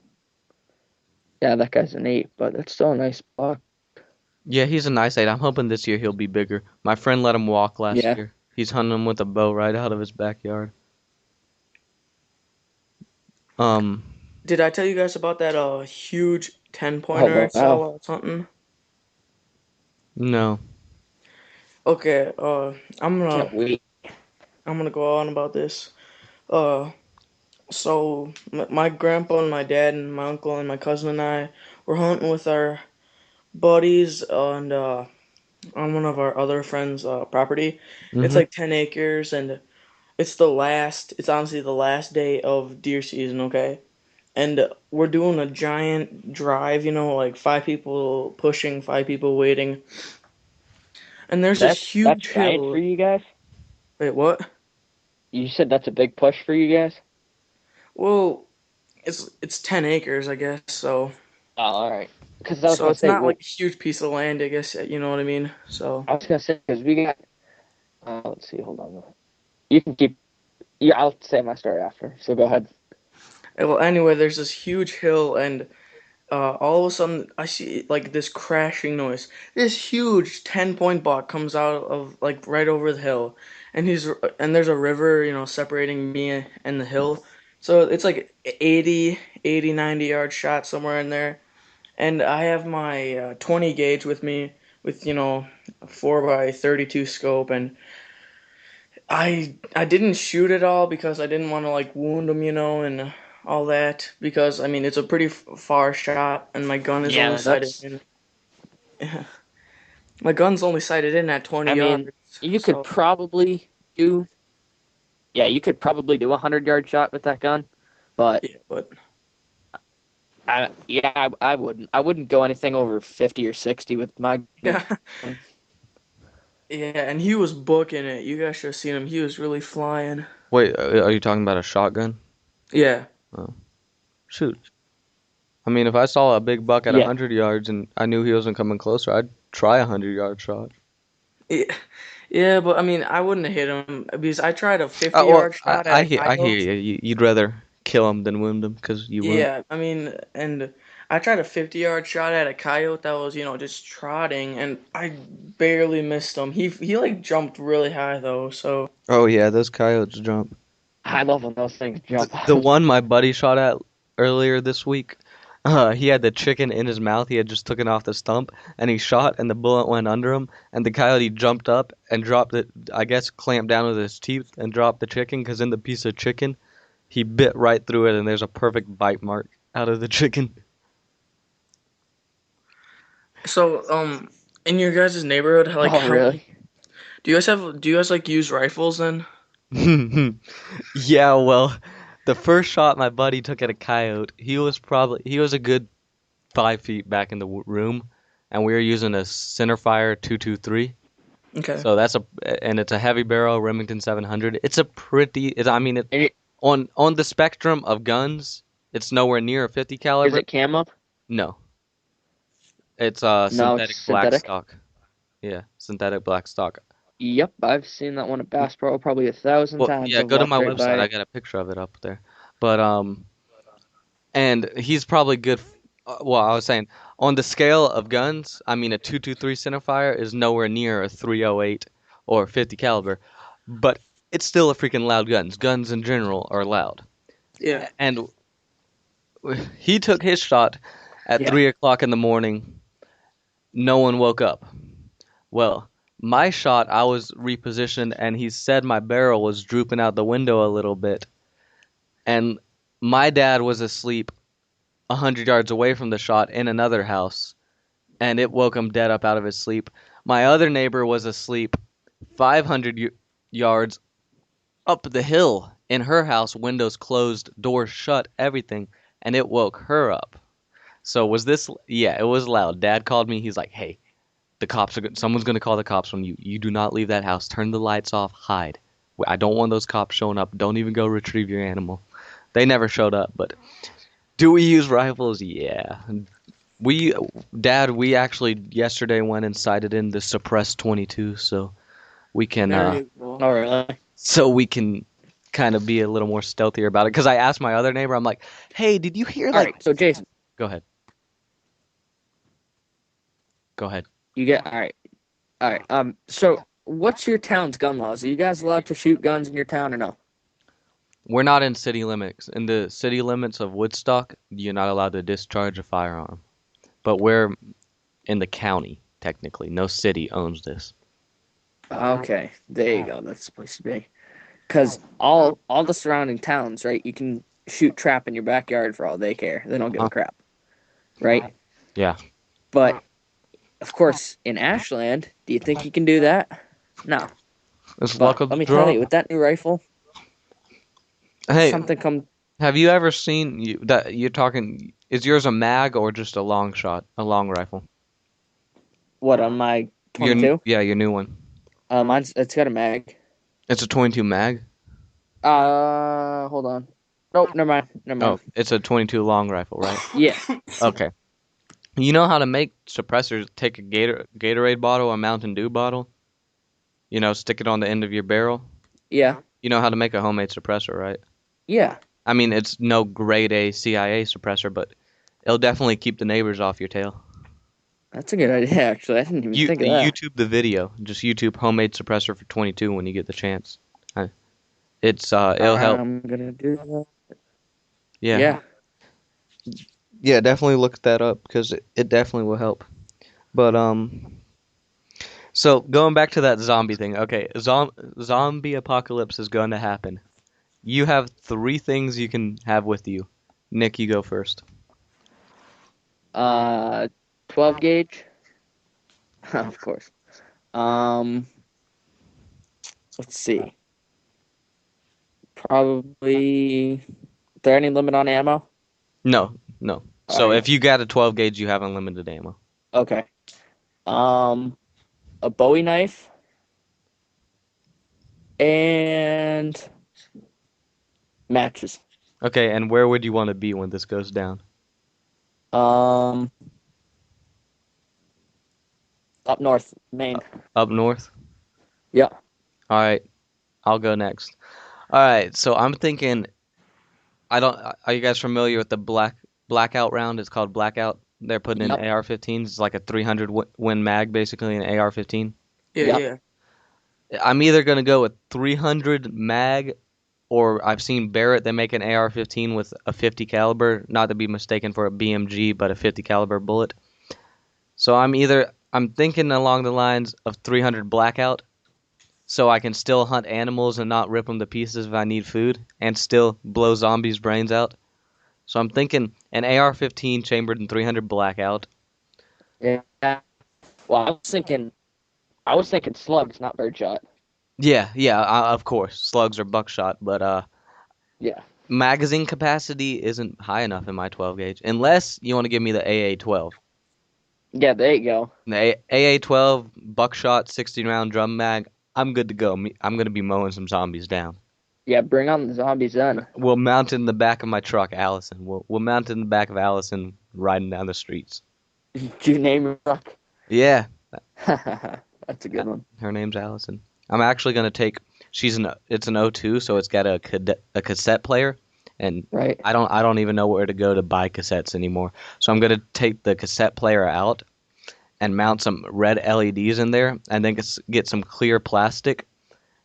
Yeah, that guy's an 8, but that's still a nice buck. Yeah, he's a nice 8. I'm hoping this year he'll be bigger. My friend let him walk last Yeah. year. He's hunting him with a bow right out of his backyard. Um, Did I tell you guys about that huge 10 pointer I Oh, saw wow. while I was hunting? no. Okay, I'm gonna Can't wait. I'm gonna go on about this. Uh, so my grandpa and my dad and my uncle and my cousin and I were hunting with our buddies and on one of our other friends' property. It's Mhm. like 10 acres and it's honestly the last day of deer season, okay? And we're doing a giant drive, like five people pushing, five people waiting. And there's this That's huge giant for hill. you guys? Wait, what? You said that's a big push for you guys? Well, it's 10 acres, I guess. Oh, all right. Because I was So gonna it's say, not well, like a huge piece of land, I guess, you know what I mean? So because we got. Let's see. Hold on. You can keep. Yeah, I'll say my story after. So go ahead. well, anyway, there's this huge hill and all of a sudden I see like this crashing noise. This huge 10 point buck comes out of like right over the hill, and there's a river, separating me and the hill. So it's like 90 yard shot somewhere in there. And I have my 20 gauge with me with a 4x32 scope, and I didn't shoot it all because I didn't want to like wound him, and all that because I mean it's a pretty far shot and my gun is only Yeah, sighted that's. in. My gun's only sighted in at 20 I mean, yards. you could So probably do. Yeah, you could probably do a 100-yard shot with that gun, but yeah, but I wouldn't. I wouldn't go anything over 50 or 60 with my gun. yeah, yeah, and he was booking it. You guys should have seen him. He was really flying. Wait, are you talking about a shotgun? Yeah. Oh, shoot. I mean, if I saw a big buck at Yeah. 100 yards and I knew he wasn't coming closer, I'd try a 100-yard shot. Yeah, yeah, but I mean, I wouldn't have hit him because I tried a 50 Well, yard shot at a I hear coyote. you. You'd rather kill him than wound him because you wound. Yeah, I mean, and I tried a 50-yard shot at a coyote that was, just trotting, and I barely missed him. He like jumped really high though, so Oh yeah, those coyotes jump. I love when those things jump. The one my buddy shot at earlier this week, he had the chicken in his mouth. He had just taken off the stump, and he shot, and the bullet went under him, and the coyote jumped up and dropped it. I guess clamped down with his teeth and dropped the chicken, because in the piece of chicken, he bit right through it, and there's a perfect bite mark out of the chicken. in your guys' neighborhood, like Oh, really? do you guys like use rifles then? Yeah, well, the first shot my buddy took at a coyote, he was a good 5 feet back in the room, and we were using a centerfire 223. Okay. So and it's a heavy barrel Remington 700. It's a I mean, And on the spectrum of guns, it's nowhere near a 50 is caliber. it camo? No, it's No, it's synthetic black synthetic. stock. Yeah, synthetic black stock. Yep, I've seen that one at Bass Pro probably 1,000 Well, times. yeah, I've go to walked my right by website. I it. got a picture of it up there. But and he's probably good. Well, I was saying on the scale of guns, I mean, a 223 centerfire is nowhere near a 308 or 50 caliber, but it's still a freaking loud gun. Guns in general are loud. Yeah. And he took his shot at Yeah. 3 o'clock in the morning. No one woke up. Well, my shot, I was repositioned, and he said my barrel was drooping out the window a little bit. And my dad was asleep 100 yards away from the shot in another house, and it woke him dead up out of his sleep. My other neighbor was asleep 500 yards up the hill in her house, windows closed, doors shut, everything, and it woke her up. So was this? Yeah, it was loud. Dad called me. He's like, "Hey, someone's gonna call the cops on you. You do not leave that house. Turn the lights off. Hide. I don't want those cops showing up. Don't even go retrieve your animal." They never showed up, but do we use rifles? Yeah. We, Dad, we actually yesterday went and sighted in the suppressed 22, so we can, There you go. Oh, really? kind of be a little more stealthier about it. Because I asked my other neighbor, I'm like, "Hey, did you hear All like?" right, so Jason, Go ahead. Go ahead. you get all right. All right. So what's your town's gun laws? Are you guys allowed to shoot guns in your town or no? We're not in city limits. In the city limits of Woodstock, you're not allowed to discharge a firearm. But we're in the county, technically. No city owns this. Okay, there you go. That's the place to be. Because all the surrounding towns, right? You can shoot trap in your backyard for all they care. They don't give a crap, right? Yeah. But of course, in Ashland, do you think you can do that? No. It's luck But of let the me draw. tell you, with that new rifle, Hey, something come. have you ever seen that you're talking? Is yours a mag or just a long shot, a long rifle? What on my Your 22? yeah, your new one. It's got a mag. It's a 22 mag. Hold on. Nope, never mind. Never Oh, mind. it's a 22 long rifle, right? Yeah. Okay. You know how to make suppressors? Take a Gatorade bottle or Mountain Dew bottle. Stick it on the end of your barrel. Yeah. You know how to make a homemade suppressor, right? Yeah. I mean, it's no grade A CIA suppressor, but it'll definitely keep the neighbors off your tail. That's a good idea, actually. I didn't even You think of that. YouTube the video. Just YouTube homemade suppressor for 22 when you get the chance. It'll help. I'm gonna do that. Yeah. Yeah. Yeah, definitely look that up because it definitely will help. But so going back to that zombie thing. Okay, zombie apocalypse is going to happen. You have 3 things you can have with you. Nick, you go first. 12 gauge. Of course. Let's see. Probably. Is there any limit on ammo? No. So Alright. if you got a 12 gauge, you have unlimited ammo. Okay. A Bowie knife. And matches. Okay, and where would you want to be when this goes down? Um, Up north, Maine. Up north? Yeah. All right, I'll go next. All right, so I'm thinking I don't are you guys familiar with the blackout round? It's called blackout. They're putting in Yep. AR-15s. It's like a 300 win mag basically an AR-15. Yeah, Yep. yeah. I'm either going to go with 300 mag or I've seen Barrett they make an AR-15 with a 50 caliber, not to be mistaken for a BMG, but a 50 caliber bullet. So I'm thinking along the lines of 300 blackout so I can still hunt animals and not rip them to pieces if I need food and still blow zombies' brains out. So I'm thinking an AR-15 chambered in 300 blackout. Yeah. Well, I was thinking slugs, not birdshot. Yeah, yeah, of course. Slugs or buckshot, but Yeah. magazine capacity isn't high enough in my 12 gauge unless you want to give me the AA-12. Yeah, there you go. The AA-12 buckshot 60 round drum mag, I'm good to go. I'm going to be mowing some zombies down. Yeah, bring on the zombies then. We'll mount it in the back of my truck, Allison. We'll mount it in the back of Allison riding down the streets. Did you name your truck? Yeah, That's a good one. her name's Allison. I'm actually going to take it's an O2, so it's got a cassette player and Right. I don't even know where to go to buy cassettes anymore. So I'm going to take the cassette player out and mount some red LEDs in there and then get some clear plastic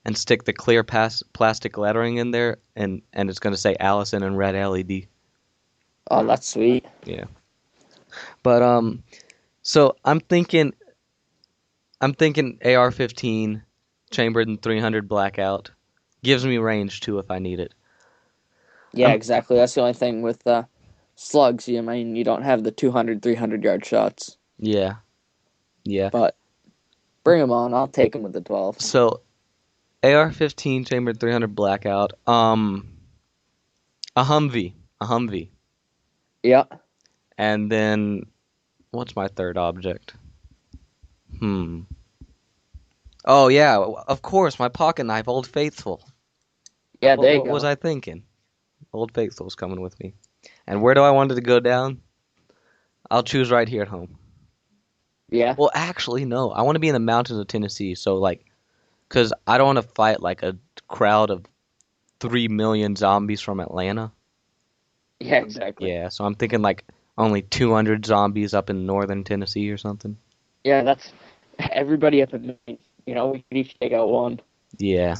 and stick the clear plastic lettering in there and it's going to say Allison in red LED. Oh, that's sweet. Yeah. But so I'm thinking AR-15 chambered in 300 blackout gives me range too if I need it. Yeah, I'm exactly. That's the only thing with slugs. I mean, you don't have the 200, 300 yard shots. yeah. Yeah. But bring them on. I'll take them with the 12. So AR-15 chambered 300 blackout. A Humvee. Yeah. And then what's my third object? Hmm. Oh yeah, of course, my pocket knife, Old Faithful. Yeah, there you What was go. I thinking? Old Faithful's coming with me. And where do I want it to go down? I'll choose right here at home. Yeah. Well, actually, no. I want to be in the mountains of Tennessee, so like, cause I don't want to fight like a crowd of 3 million zombies from Atlanta. Yeah, exactly. Yeah, so I'm thinking like only 200 zombies up in northern Tennessee or something. Yeah, that's everybody up in Maine. We could each take out one. Yeah,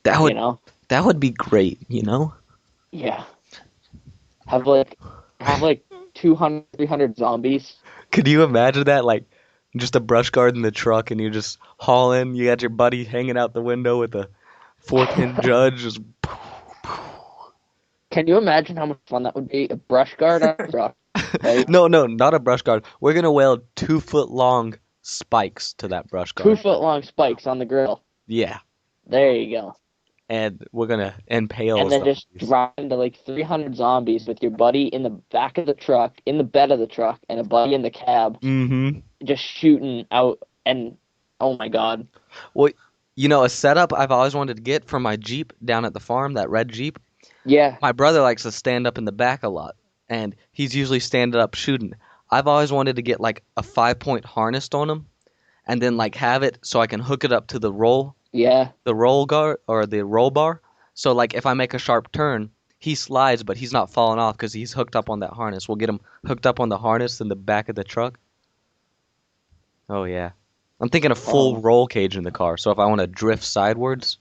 that You would know. that would be great, you know? Yeah. Have like 200, 300 zombies. Could you imagine that? Like, just a brush guard in the truck, and you're just hauling. You got your buddy hanging out the window with a 4-pin judge. Just Can you imagine how much fun that would be? A brush guard on a truck, right? no, no, not a brush guard. We're gonna weld 2 foot long spikes to that brush guard. 2 foot long spikes on the grill. Yeah, There you go. and we're gonna impale And then just zombies. drive into like 300 zombies with your buddy in the back of the truck, in the bed of the truck, and a buddy in the cab, Mm-hmm. just shooting out. And oh my god, Well, you know, a setup I've always wanted to get for my Jeep down at the farm, that red Jeep. yeah, My brother likes to stand up in the back a lot, and he's usually standing up shooting. I've always wanted to get like a 5-point harness on him, and then like have it so I can hook it up to yeah, the roll guard or the roll bar. So like if I make a sharp turn, he slides, but he's not falling off because he's hooked up on that harness. We'll get him hooked up on the harness in the back of the truck. Oh yeah, I'm thinking a full Oh. roll cage in the car. So if I want to drift sidewards,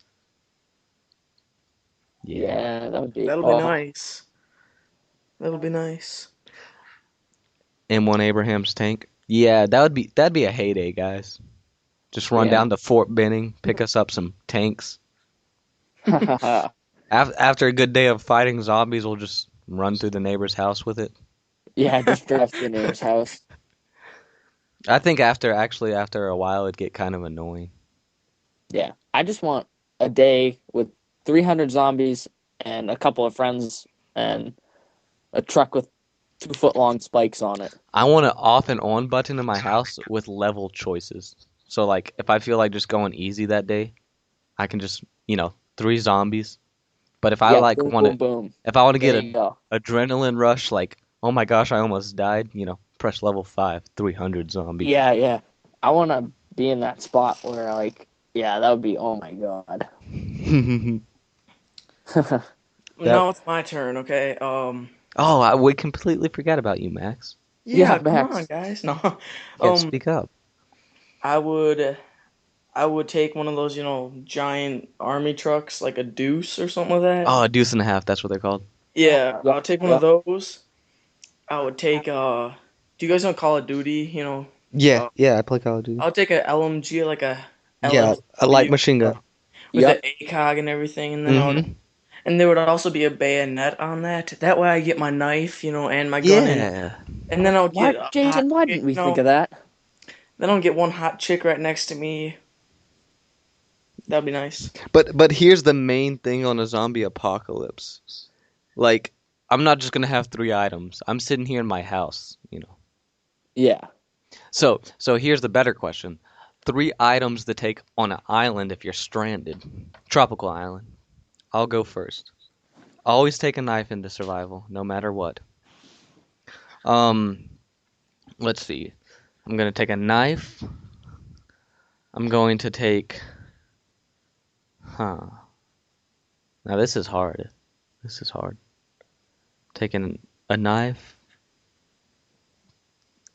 yeah. yeah, that would be. That'll be nice. That'll be nice. M1 Abrams tank. Yeah, that'd be a heyday, guys. Just run Yeah. down to Fort Benning, pick us up some tanks. After a good day of fighting zombies, we'll just run through the neighbor's house with it. Yeah, just drive to the neighbor's house. I think after a while it'd get kind of annoying. Yeah, I just want a day with 300 zombies and a couple of friends and a truck with 2 foot long spikes on it. I want an off and on button in my house with level choices. So like if I feel like just going easy that day, I can just, 3 zombies. But if I Yeah, like boom, want boom, to boom. if I want to There get you an go. adrenaline rush like oh my gosh, I almost died. Press level 5, 300 zombie. Yeah, yeah. I want to be in that spot where, like, yeah, that would be, oh my god. Now it's my turn, okay? Oh, we completely forgot about you, Max. Yeah, Yeah, come on, Max. guys. No. Can't Um, speak up. I would I would take one of those, giant army trucks, like a Deuce or something like that. Oh, a deuce and a half. That's what they're called. Yeah, Yeah, I'll take one yeah. of those. I would take do you guys know Call of Duty? Yeah, Uh, yeah. I play Call of Duty. I'll take a LMG, like a Yeah, a light LMW machine gun. with the Yep. ACOG and everything, and then Mm-hmm. and there would also be a bayonet on that. That way I get my knife, and my gun, Yeah. and then I'll get Why, a hot Jason, why chick, didn't we think of that? then I'll get one hot chick right next to me. That'd be nice. But here's the main thing on a zombie apocalypse. Like, I'm not just gonna have 3 items. I'm sitting here in my house. Yeah. So here's the better question. 3 items to take on an island if you're stranded. Tropical island. I'll go first. Always take a knife into survival, no matter what. Um, let's see. I'm gonna take a knife. I'm going to take. Huh. Now this is hard. This is hard. Taking a knife.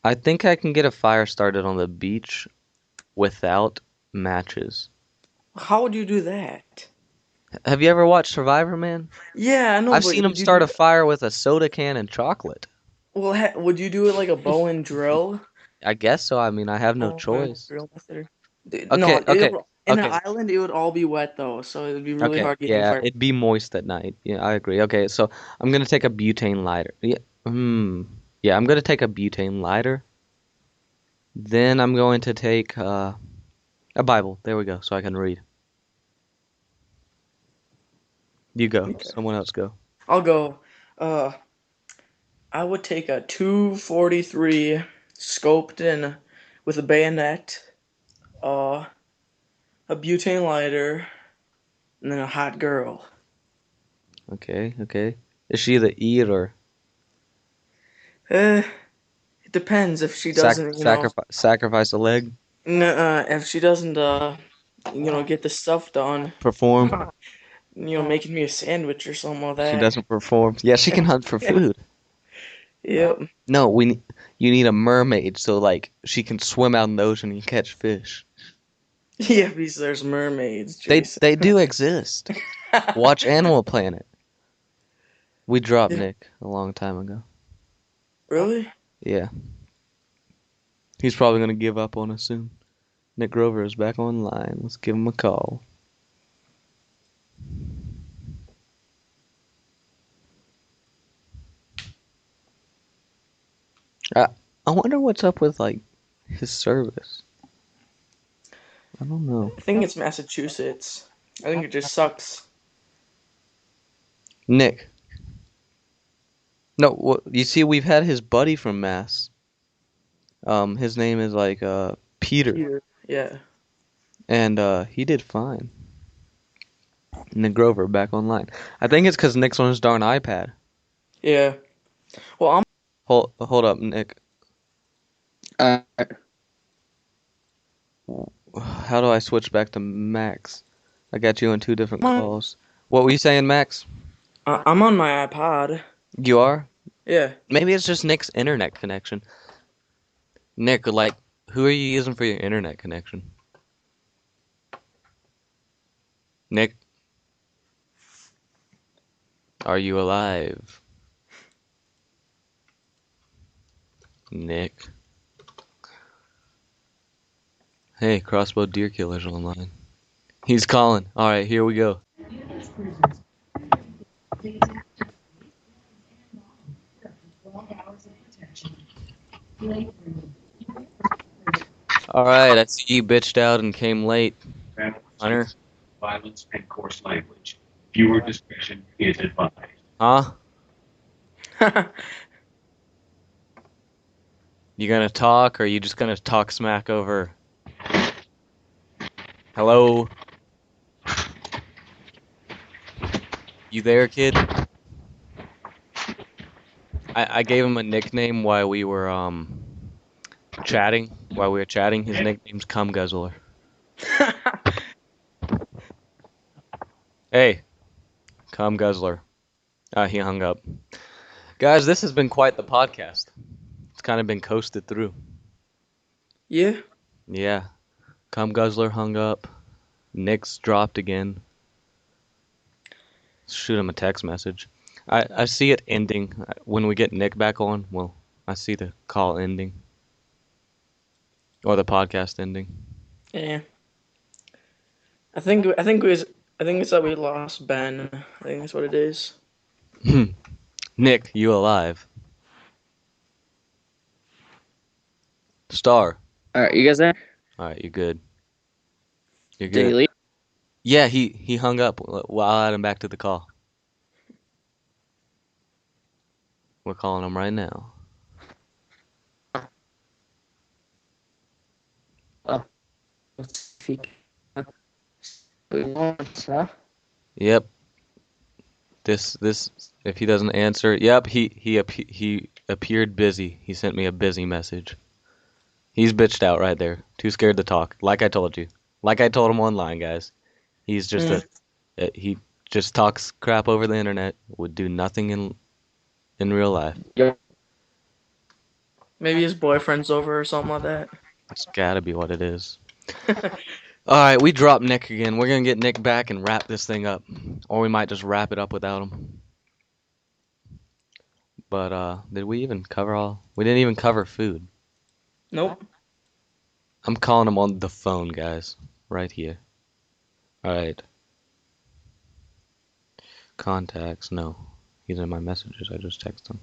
I think I can get a fire started on the beach without matches. How would you do that? Have you ever watched Survivor, man? Yeah, I know, I've but seen him would you start do a fire with a soda can and chocolate. well? Would you do it like a bow and drill? I guess so. I mean, I have no Bow and choice. drill method. No, Okay, okay, in an okay, island it would all be wet though, so it would be really okay. hard getting Yeah, fire. it'd be moist at night. Yeah, I agree. Okay, so I'm gonna take a butane lighter. Yeah, yeah, I'm gonna take a butane lighter. Then I'm going to take a Bible. There we go, so I can read. You go. Okay. Someone else go. I'll go. Uh, I would take a 243 scoped in with a bayonet, uh, a butane lighter, and then a hot girl. Okay, okay. Is she the eater? Eh, it depends if she doesn't, Sacrifice a leg? if she doesn't, get the stuff done, Perform? making me a sandwich or something like She that. doesn't perform. Yeah, she can hunt for food. Yep. No, you need a mermaid so like she can swim out in the ocean and catch fish. Yeah, because there's mermaids, They Jason. they do exist. Watch Animal Planet. We dropped Yeah. Nick a long time ago. Really? Yeah. He's probably gonna give up on us soon. Nick Grover is back online. Let's give him a call. I I wonder what's up with like his service. I don't know. I think it's Massachusetts. I think it just sucks. Nick. No, you see, we've had his buddy from Mass. His name is like Peter, Peter. Yeah. and he did fine. Nick Grover back online. I think it's because Nick's on his darn iPad. Yeah. Well, Hold up, Nick. Uh, How do I switch back to Max? I got you on 2 different I'm calls. What were you saying, Max? I'm on my iPod. You are? Yeah. Maybe it's just Nick's internet connection. Nick, like, who are you using for your internet connection? Nick? Are you alive? Nick. Hey, Crossbow Deer Killer's online. He's calling. Alright, here we go. Alright, I see you bitched out and came late. Hunter? Violence and coarse language. Viewer discretion is advised. Huh? You gonna talk, or are you just gonna talk smack over? Hello? You there, kid? I gave him a nickname while we were chatting. While we were chatting, his nickname's Cum Guzzler. Hey, Cum Guzzler. He hung up. Guys, this has been quite the podcast. It's kind of been coasted through. Yeah. Yeah. Cum Guzzler hung up. Nick's dropped again. Shoot him a text message. I see it ending. When we get Nick back on, well, I see the call ending. Or the podcast ending. Yeah. I think it's that we lost Ben. I think that's what it is. Nick, you alive? Star. All right, you guys there? Alright, you good. You're Did he good. leave? Yeah, he hung up. Well, I'll add him back to the call. We're calling him right now. Let's see. We want, huh? Yep. This if he doesn't answer, yep, he appeared busy. He sent me a busy message. He's bitched out right there. Too scared to talk. Like I told you. Like I told him online, guys. He's just he just talks crap over the internet. Would do nothing in real life. Maybe his boyfriend's over or something like that. It's gotta be what it is. All right, we dropped Nick again. We're gonna get Nick back and wrap this thing up, or we might just wrap it up without him. But did we even cover all? We didn't even cover food. Nope. I'm calling him on the phone, guys, right here. All right. Contacts, no. He's in my messages. I just text him.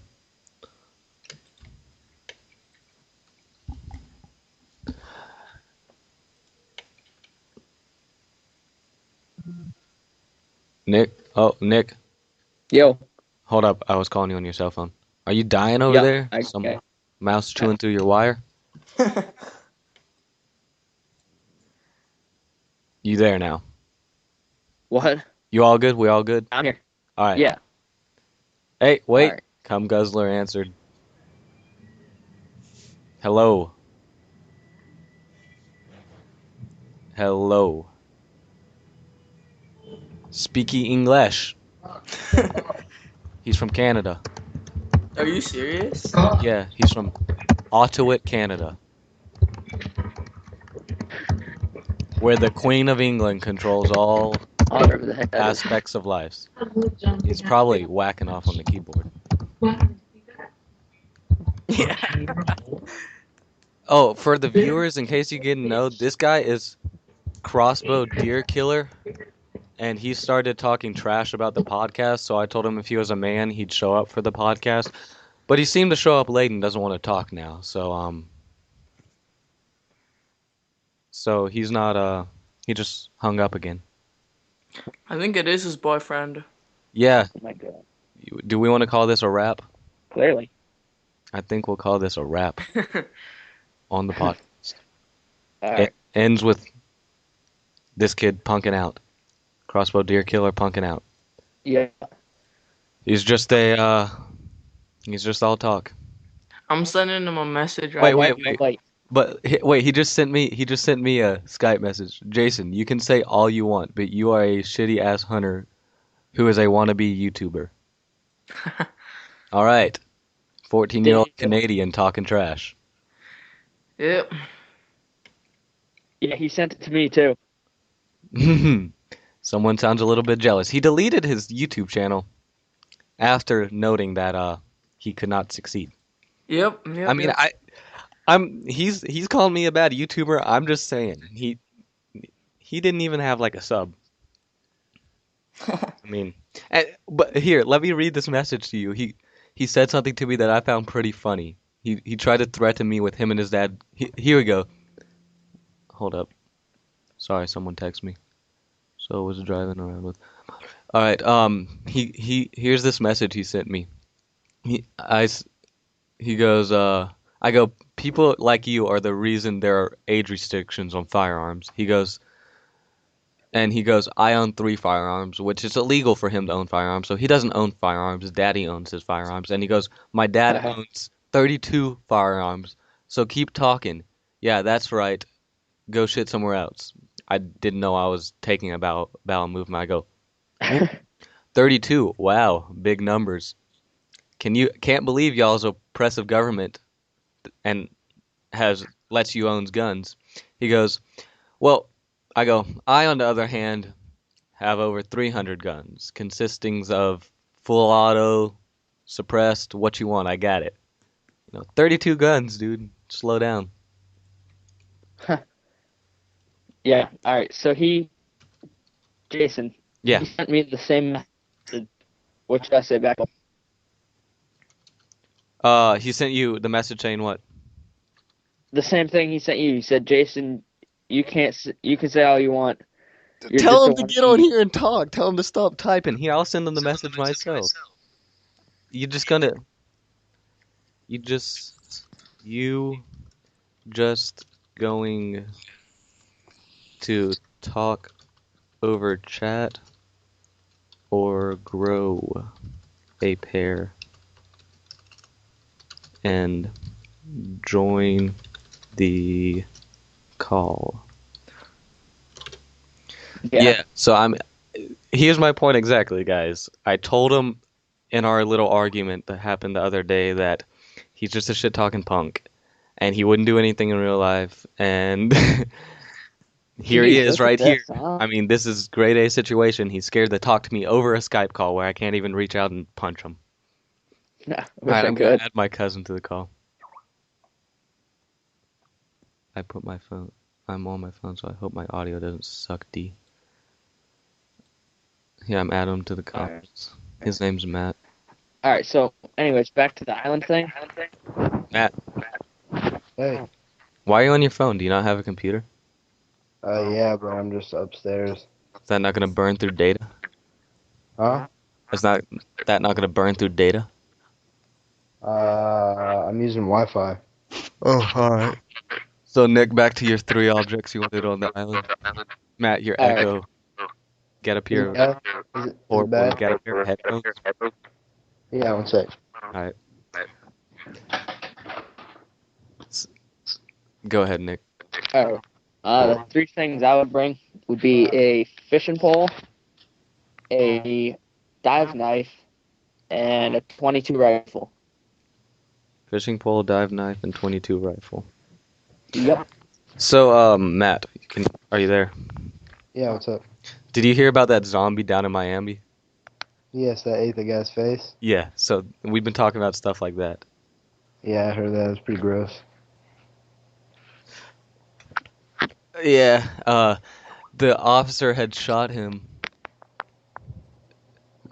Nick? Oh, Nick. Yo. Hold up. I was calling you on your cell phone. Are you dying over Yeah, there? Some okay. mouse chewing through your wire? You there now? What? You all good? We all good? I'm here. All right. Yeah. Hey, wait. All right. Cum Guzzler answered. Hello. Hello. Speaky English. He's from Canada. Are you serious? Yeah, he's from Ottawa, Canada. Where the Queen of England controls all Whatever the heck that is. aspects of life. He's probably whacking off on the keyboard. Yeah. Oh, for the viewers, in case you didn't know, this guy is Crossbow Deer Killer, and he started talking trash about the podcast, so I told him if he was a man, he'd show up for the podcast. But he seemed to show up late and doesn't want to talk now, so he's not, he just hung up again. I think it is his boyfriend. Yeah, Oh my god. do we want to call this a wrap? Clearly. I think we'll call this a wrap on the podcast. All It right. ends with this kid punking out. Crossbow Deer Killer punking out. Yeah. He's just all talk. I'm sending him a message Wait, right wait. But wait, he just sent me a Skype message. Jason, you can say all you want, but you are a shitty ass hunter who is a wannabe YouTuber. All right. 14-year-old Canadian talking trash. Yep. Yeah, he sent it to me too. Someone sounds a little bit jealous. He deleted his YouTube channel after noting that he could not succeed. Yep. I mean, he's calling me a bad YouTuber. I'm just saying he didn't even have like a sub. I mean, but here, let me read this message to you. He said something to me that I found pretty funny. He tried to threaten me with him and his dad. Here we go. Hold up. Sorry, someone texted me. So I was driving around with. All right. Here's this message he sent me. He goes. I go. People like you are the reason there are age restrictions on firearms. He goes. And he goes, I own 3 firearms, which is illegal for him to own firearms. So he doesn't own firearms. Daddy owns his firearms. And he goes, my dad owns 32 firearms. So keep talking. Yeah, that's right. Go shit somewhere else. I didn't know I was taking a bowel movement. I go, 32. Wow, big numbers. Can't believe y'all's oppressive government and lets you own guns. He goes, well, I on the other hand have over 300 guns, consisting of full auto, suppressed, what you want, I got it. 32 guns, dude. Slow down. Yeah. All right. So Jason. Yeah. He sent me the same message. What should I say back? He sent you the message saying what? The same thing he sent you. He said, Jason, you can say all you want. You're Tell just him a to one get on sheep." here and talk. Tell him to stop typing. Here, I'll send him the message myself. You just gonna. You just going to talk over chat or grow a pair and join the call. Yeah, so here's my point exactly, guys. I told him in our little argument that happened the other day that he's just a shit talking punk and he wouldn't do anything in real life, and here he Jeez, is look right at here. this, huh? I mean, this is grade A situation. He's scared to talk to me over a Skype call where I can't even reach out and punch him. Nah, All right, I'm good. gonna add my cousin to the call. I'm on my phone, so I hope my audio doesn't suck D. Yeah, I'm adding him to the conference. His name's Matt. All right. So, anyways, back to the island thing. Matt, Hey. why are you on your phone? Do you not have a computer? Yeah, but I'm just upstairs. Is that not gonna burn through data? Huh? Is that not gonna burn through data? I'm using Wi-Fi. Oh, alright. So Nick, back to your 3 objects you wanted on the island. Matt, your All right. echo. Get up Is here. it bad? Is it Horrible. bad? Get up here. Headphones. Yeah, one sec. Alright. Go ahead, Nick. Oh. The 3 things I would bring would be a fishing pole, a dive knife, and a .22 rifle. Fishing pole, dive knife, and 22 rifle. Yep. So, Matt, are you there? Yeah, what's up? Did you hear about that zombie down in Miami? Yes, that ate the guy's face. Yeah, so we've been talking about stuff like that. Yeah, I heard that. It was pretty gross. Yeah, the officer had shot him.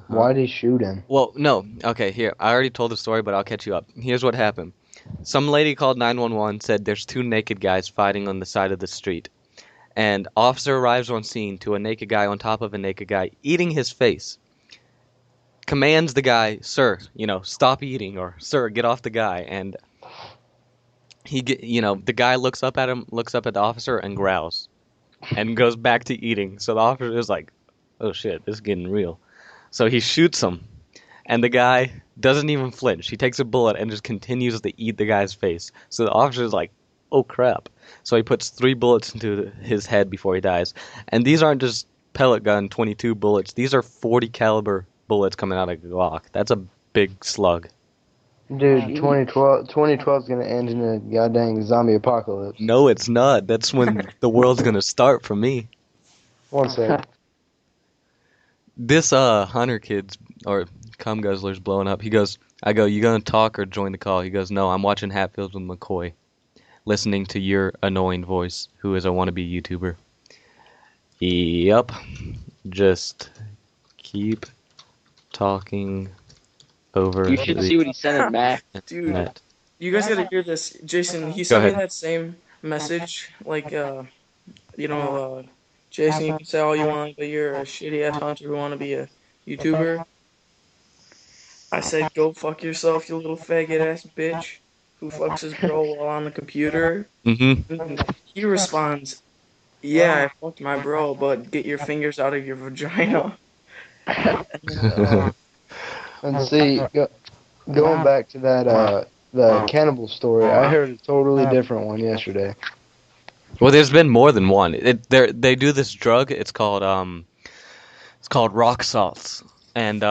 Why'd he shoot him? Well, no. Okay, here. I already told the story, but I'll catch you up. Here's what happened. Some lady called 911, said there's 2 naked guys fighting on the side of the street. And officer arrives on scene to a naked guy on top of a naked guy eating his face. Commands the guy, sir, stop eating, or sir, get off the guy. And the guy looks up at him, looks up at the officer and growls and goes back to eating. So the officer is like, oh shit, this is getting real. So he shoots him, and the guy doesn't even flinch. He takes a bullet and just continues to eat the guy's face. So the officer is like, oh crap. So he puts 3 bullets into his head before he dies. And these aren't just pellet gun 22 bullets. These are 40 caliber bullets coming out of a Glock. That's a big slug. Dude, 2012 is gonna end in a goddamn zombie apocalypse. No, it's not. That's when the world's gonna start for me. One sec. This Hunter kid's or cum guzzler's blowing up. I go, you gonna talk or join the call? He goes, no, I'm watching Hatfields with McCoy, listening to your annoying voice, who is a wannabe YouTuber. Yep. Just keep talking over. You should see what he sent in Mac. Dude, Matt. you guys gotta hear this. Jason, he Go sent me ahead. that same message, like, Jason, you can say all you want, but you're a shitty ass hunter who wanna be a YouTuber. I said, go fuck yourself, you little faggot ass bitch who fucks his girl while on the computer. Mm-hmm. And he responds, Yeah, I fucked my bro, but get your fingers out of your vagina. And see, going back to that the cannibal story, I heard a totally different one yesterday. Well, there's been more than one. They do this drug. It's called rock salts, and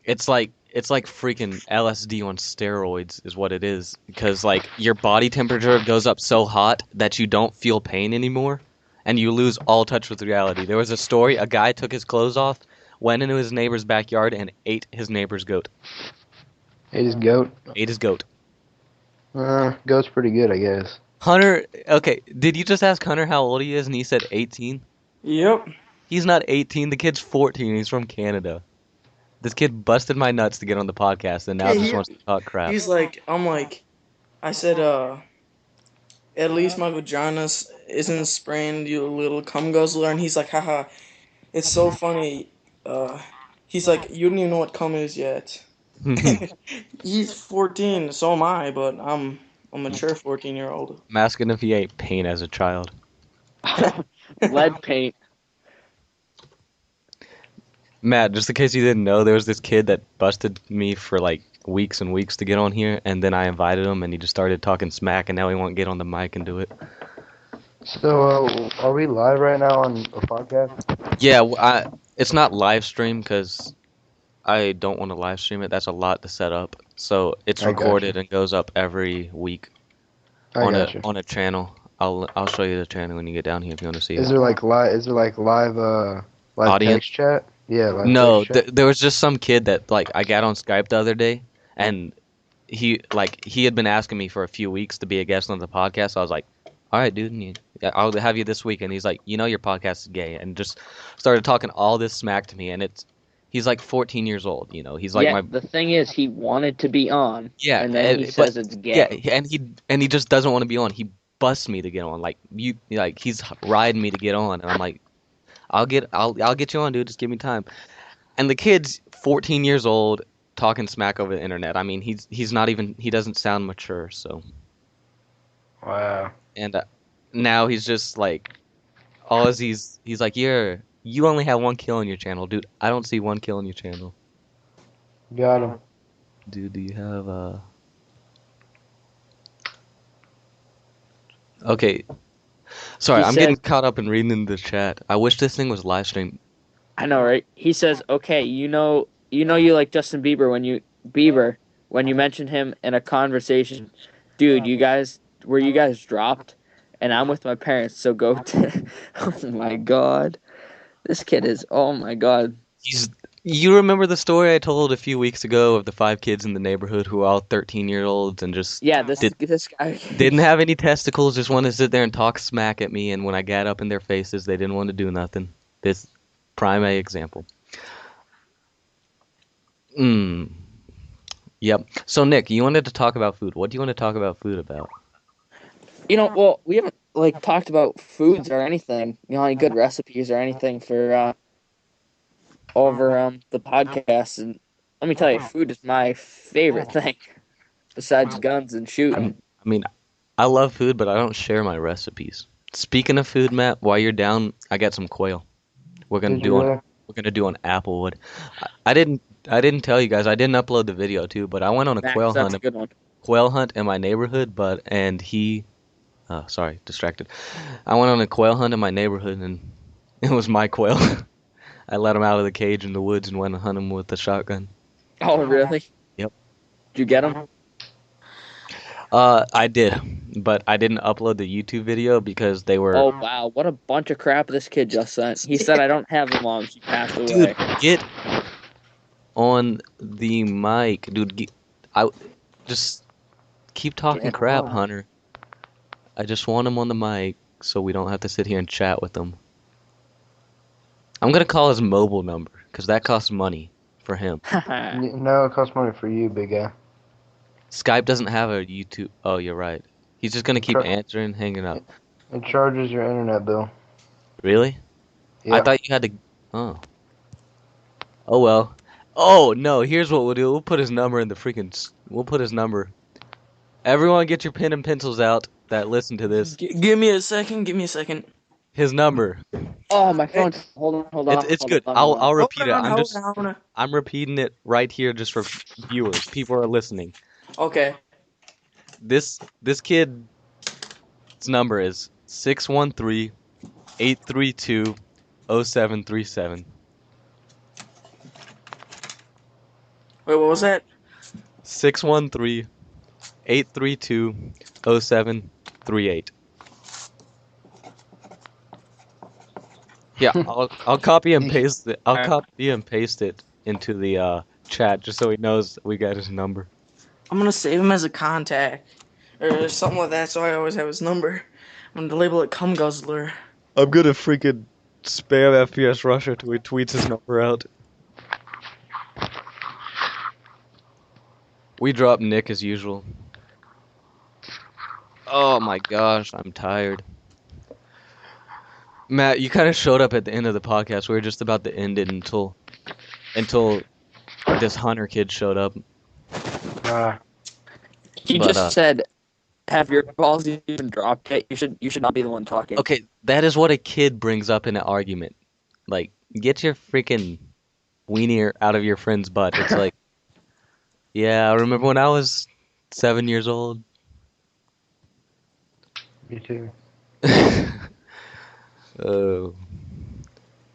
it's like freaking LSD on steroids is what it is. Because like your body temperature goes up so hot that you don't feel pain anymore, and you lose all touch with reality. There was a story: a guy took his clothes off, went into his neighbor's backyard, and ate his neighbor's goat. Ate his goat. Ate his goat. Goat's pretty good, I guess. Hunter, okay, did you just ask Hunter how old he is, and he said 18? Yep. He's not 18. The kid's 14. He's from Canada. This kid busted my nuts to get on the podcast, and now Yeah, just wants to talk crap. He's like, I said, at least my vagina isn't spraying, you little cum guzzler. And he's like, haha, it's so funny. He's like, you don't even know what cum is yet. He's 14, so am I, but I'm a mature 14-year-old. I'm asking if he ate paint as a child. Lead paint. Matt, just in case you didn't know, there was this kid that busted me for like weeks and weeks to get on here, and then I invited him, and he just started talking smack, and now he won't get on the mic and do it. So, are we live right now on a podcast? Yeah, it's not live stream because I don't want to live stream it. That's a lot to set up. So it's I gotcha. recorded and goes up every week I on got you. a channel. I'll show you the channel when you get down here if you want to see Is it. there like live Audience? text chat? Yeah, live No, text chat. there was just some kid that like I got on Skype the other day, and he had been asking me for a few weeks to be a guest on the podcast. So I was like, all right, dude, I'll have you this week. And he's like, your podcast is gay, and just started talking all this smack to me. And he's like 14 years old. He's like Yeah, the thing is, he wanted to be on, yeah, and then he but- says it's gay. yeah, and he just doesn't want to be on. He busts me to get on. He's riding me to get on, and I'm like, I'll get you on, dude. Just give me time. And the kid's 14 years old, talking smack over the internet. I mean, he doesn't sound mature. So, Wow. and now he's just like, he's like, you only have 1 kill on your channel, dude. I don't see 1 kill on your channel, Got him. dude. Do you have Okay. Sorry, He I'm said- getting caught up in reading the chat. I wish this thing was live streamed. I know, right? He says, "Okay, you like Justin Bieber when you mentioned him in a conversation, dude. You guys dropped, and I'm with my parents, so go to." Oh my god, this kid is. Oh my god. You remember the story I told a few weeks ago of the 5 kids in the neighborhood who were all 13-year-olds and just Yeah, this guy didn't have any testicles, just wanted to sit there and talk smack at me, and when I got up in their faces, they didn't want to do nothing. This prime example. Yep. So Nick, you wanted to talk about food. What do you want to talk about food about? Well, we haven't talked about foods or anything. Any good recipes or anything for over the podcast. And let me tell you, food is my favorite thing besides guns and shooting. I mean, I love food, but I don't share my recipes. Speaking of food, Matt, while you're down, I got some quail. We're gonna Did do you on really? we're gonna do on Applewood. I didn't tell you guys. I didn't upload the video too, but I went on a Max, quail that's hunt. a good one. Quail hunt in my neighborhood, sorry, distracted. I went on a quail hunt in my neighborhood, and it was my quail. I let him out of the cage in the woods and went and hunt him with a shotgun. Oh, really? Yep. Did you get them? I did, but I didn't upload the YouTube video because they were. Oh, wow. What a bunch of crap this kid just sent. He said, I don't have a mom. She passed away. Dude, get on the mic, dude. I just keep talking Get crap, on. Hunter. I just want him on the mic so we don't have to sit here and chat with him. I'm gonna call his mobile number because that costs money for him. No, it costs money for you, big guy. Skype doesn't have a YouTube. Oh, you're right. He's just gonna keep Sure. answering, hanging up. It charges your internet bill. Really? Yeah. I thought you had to. Oh. Oh well. Oh no. Here's what we'll do. We'll put his number in the freaking. We'll put his number. Everyone, get your pen and pencils out that listen to this. Give me a second. His number. Oh, my phone's. Hold on. It's hold good. on, I'll hold on. repeat it. Hold on. I'm repeating it right here just for viewers. People are listening. Okay. This kid's number is 613-832-0737. Wait, what was that? 613-832-0738. Yeah, I'll copy and paste it. I'll copy and paste it into the chat just so he knows we got his number. I'm gonna save him as a contact or something like that, so I always have his number. I'm gonna label it "Cum Guzzler." I'm gonna freaking spam FPS Russia till he tweets his number out. We dropped Nick as usual. Oh my gosh, I'm tired. Matt, you kind of showed up at the end of the podcast. We were just about to end it until this Hunter kid showed up. He But, just said, "Have your balls even dropped yet? You should not be the one talking." Okay, that is what a kid brings up in an argument. Like, get your freaking weenie out of your friend's butt. It's like, yeah, I remember when I was 7 years old. Me too. Oh.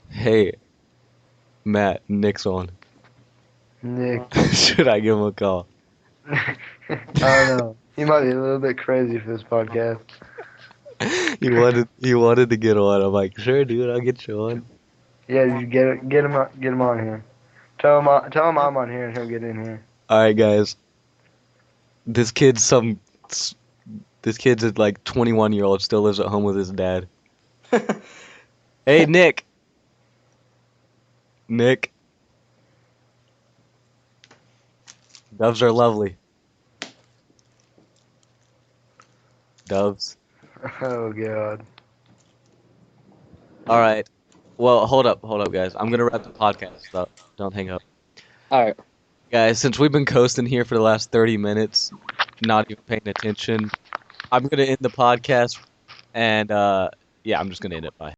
Hey, Matt, Nick's on. Nick. Should I give him a call? I don't know. He might be a little bit crazy for this podcast. He wanted to get on. I'm like, sure, dude, I'll get you on. Yeah, you get him on here. Tell him I'm on here and he'll get in here. All right, guys. This kid's a like 21-year-old, still lives at home with his dad. Hey, Nick. Nick. Doves are lovely. Doves. Oh god. All right. Well, hold up, guys. I'm gonna wrap the podcast up. Don't hang up. All right. Guys, since we've been coasting here for the last 30 minutes, not even paying attention, I'm going to end the podcast, and, yeah, I'm just going to end it. Bye.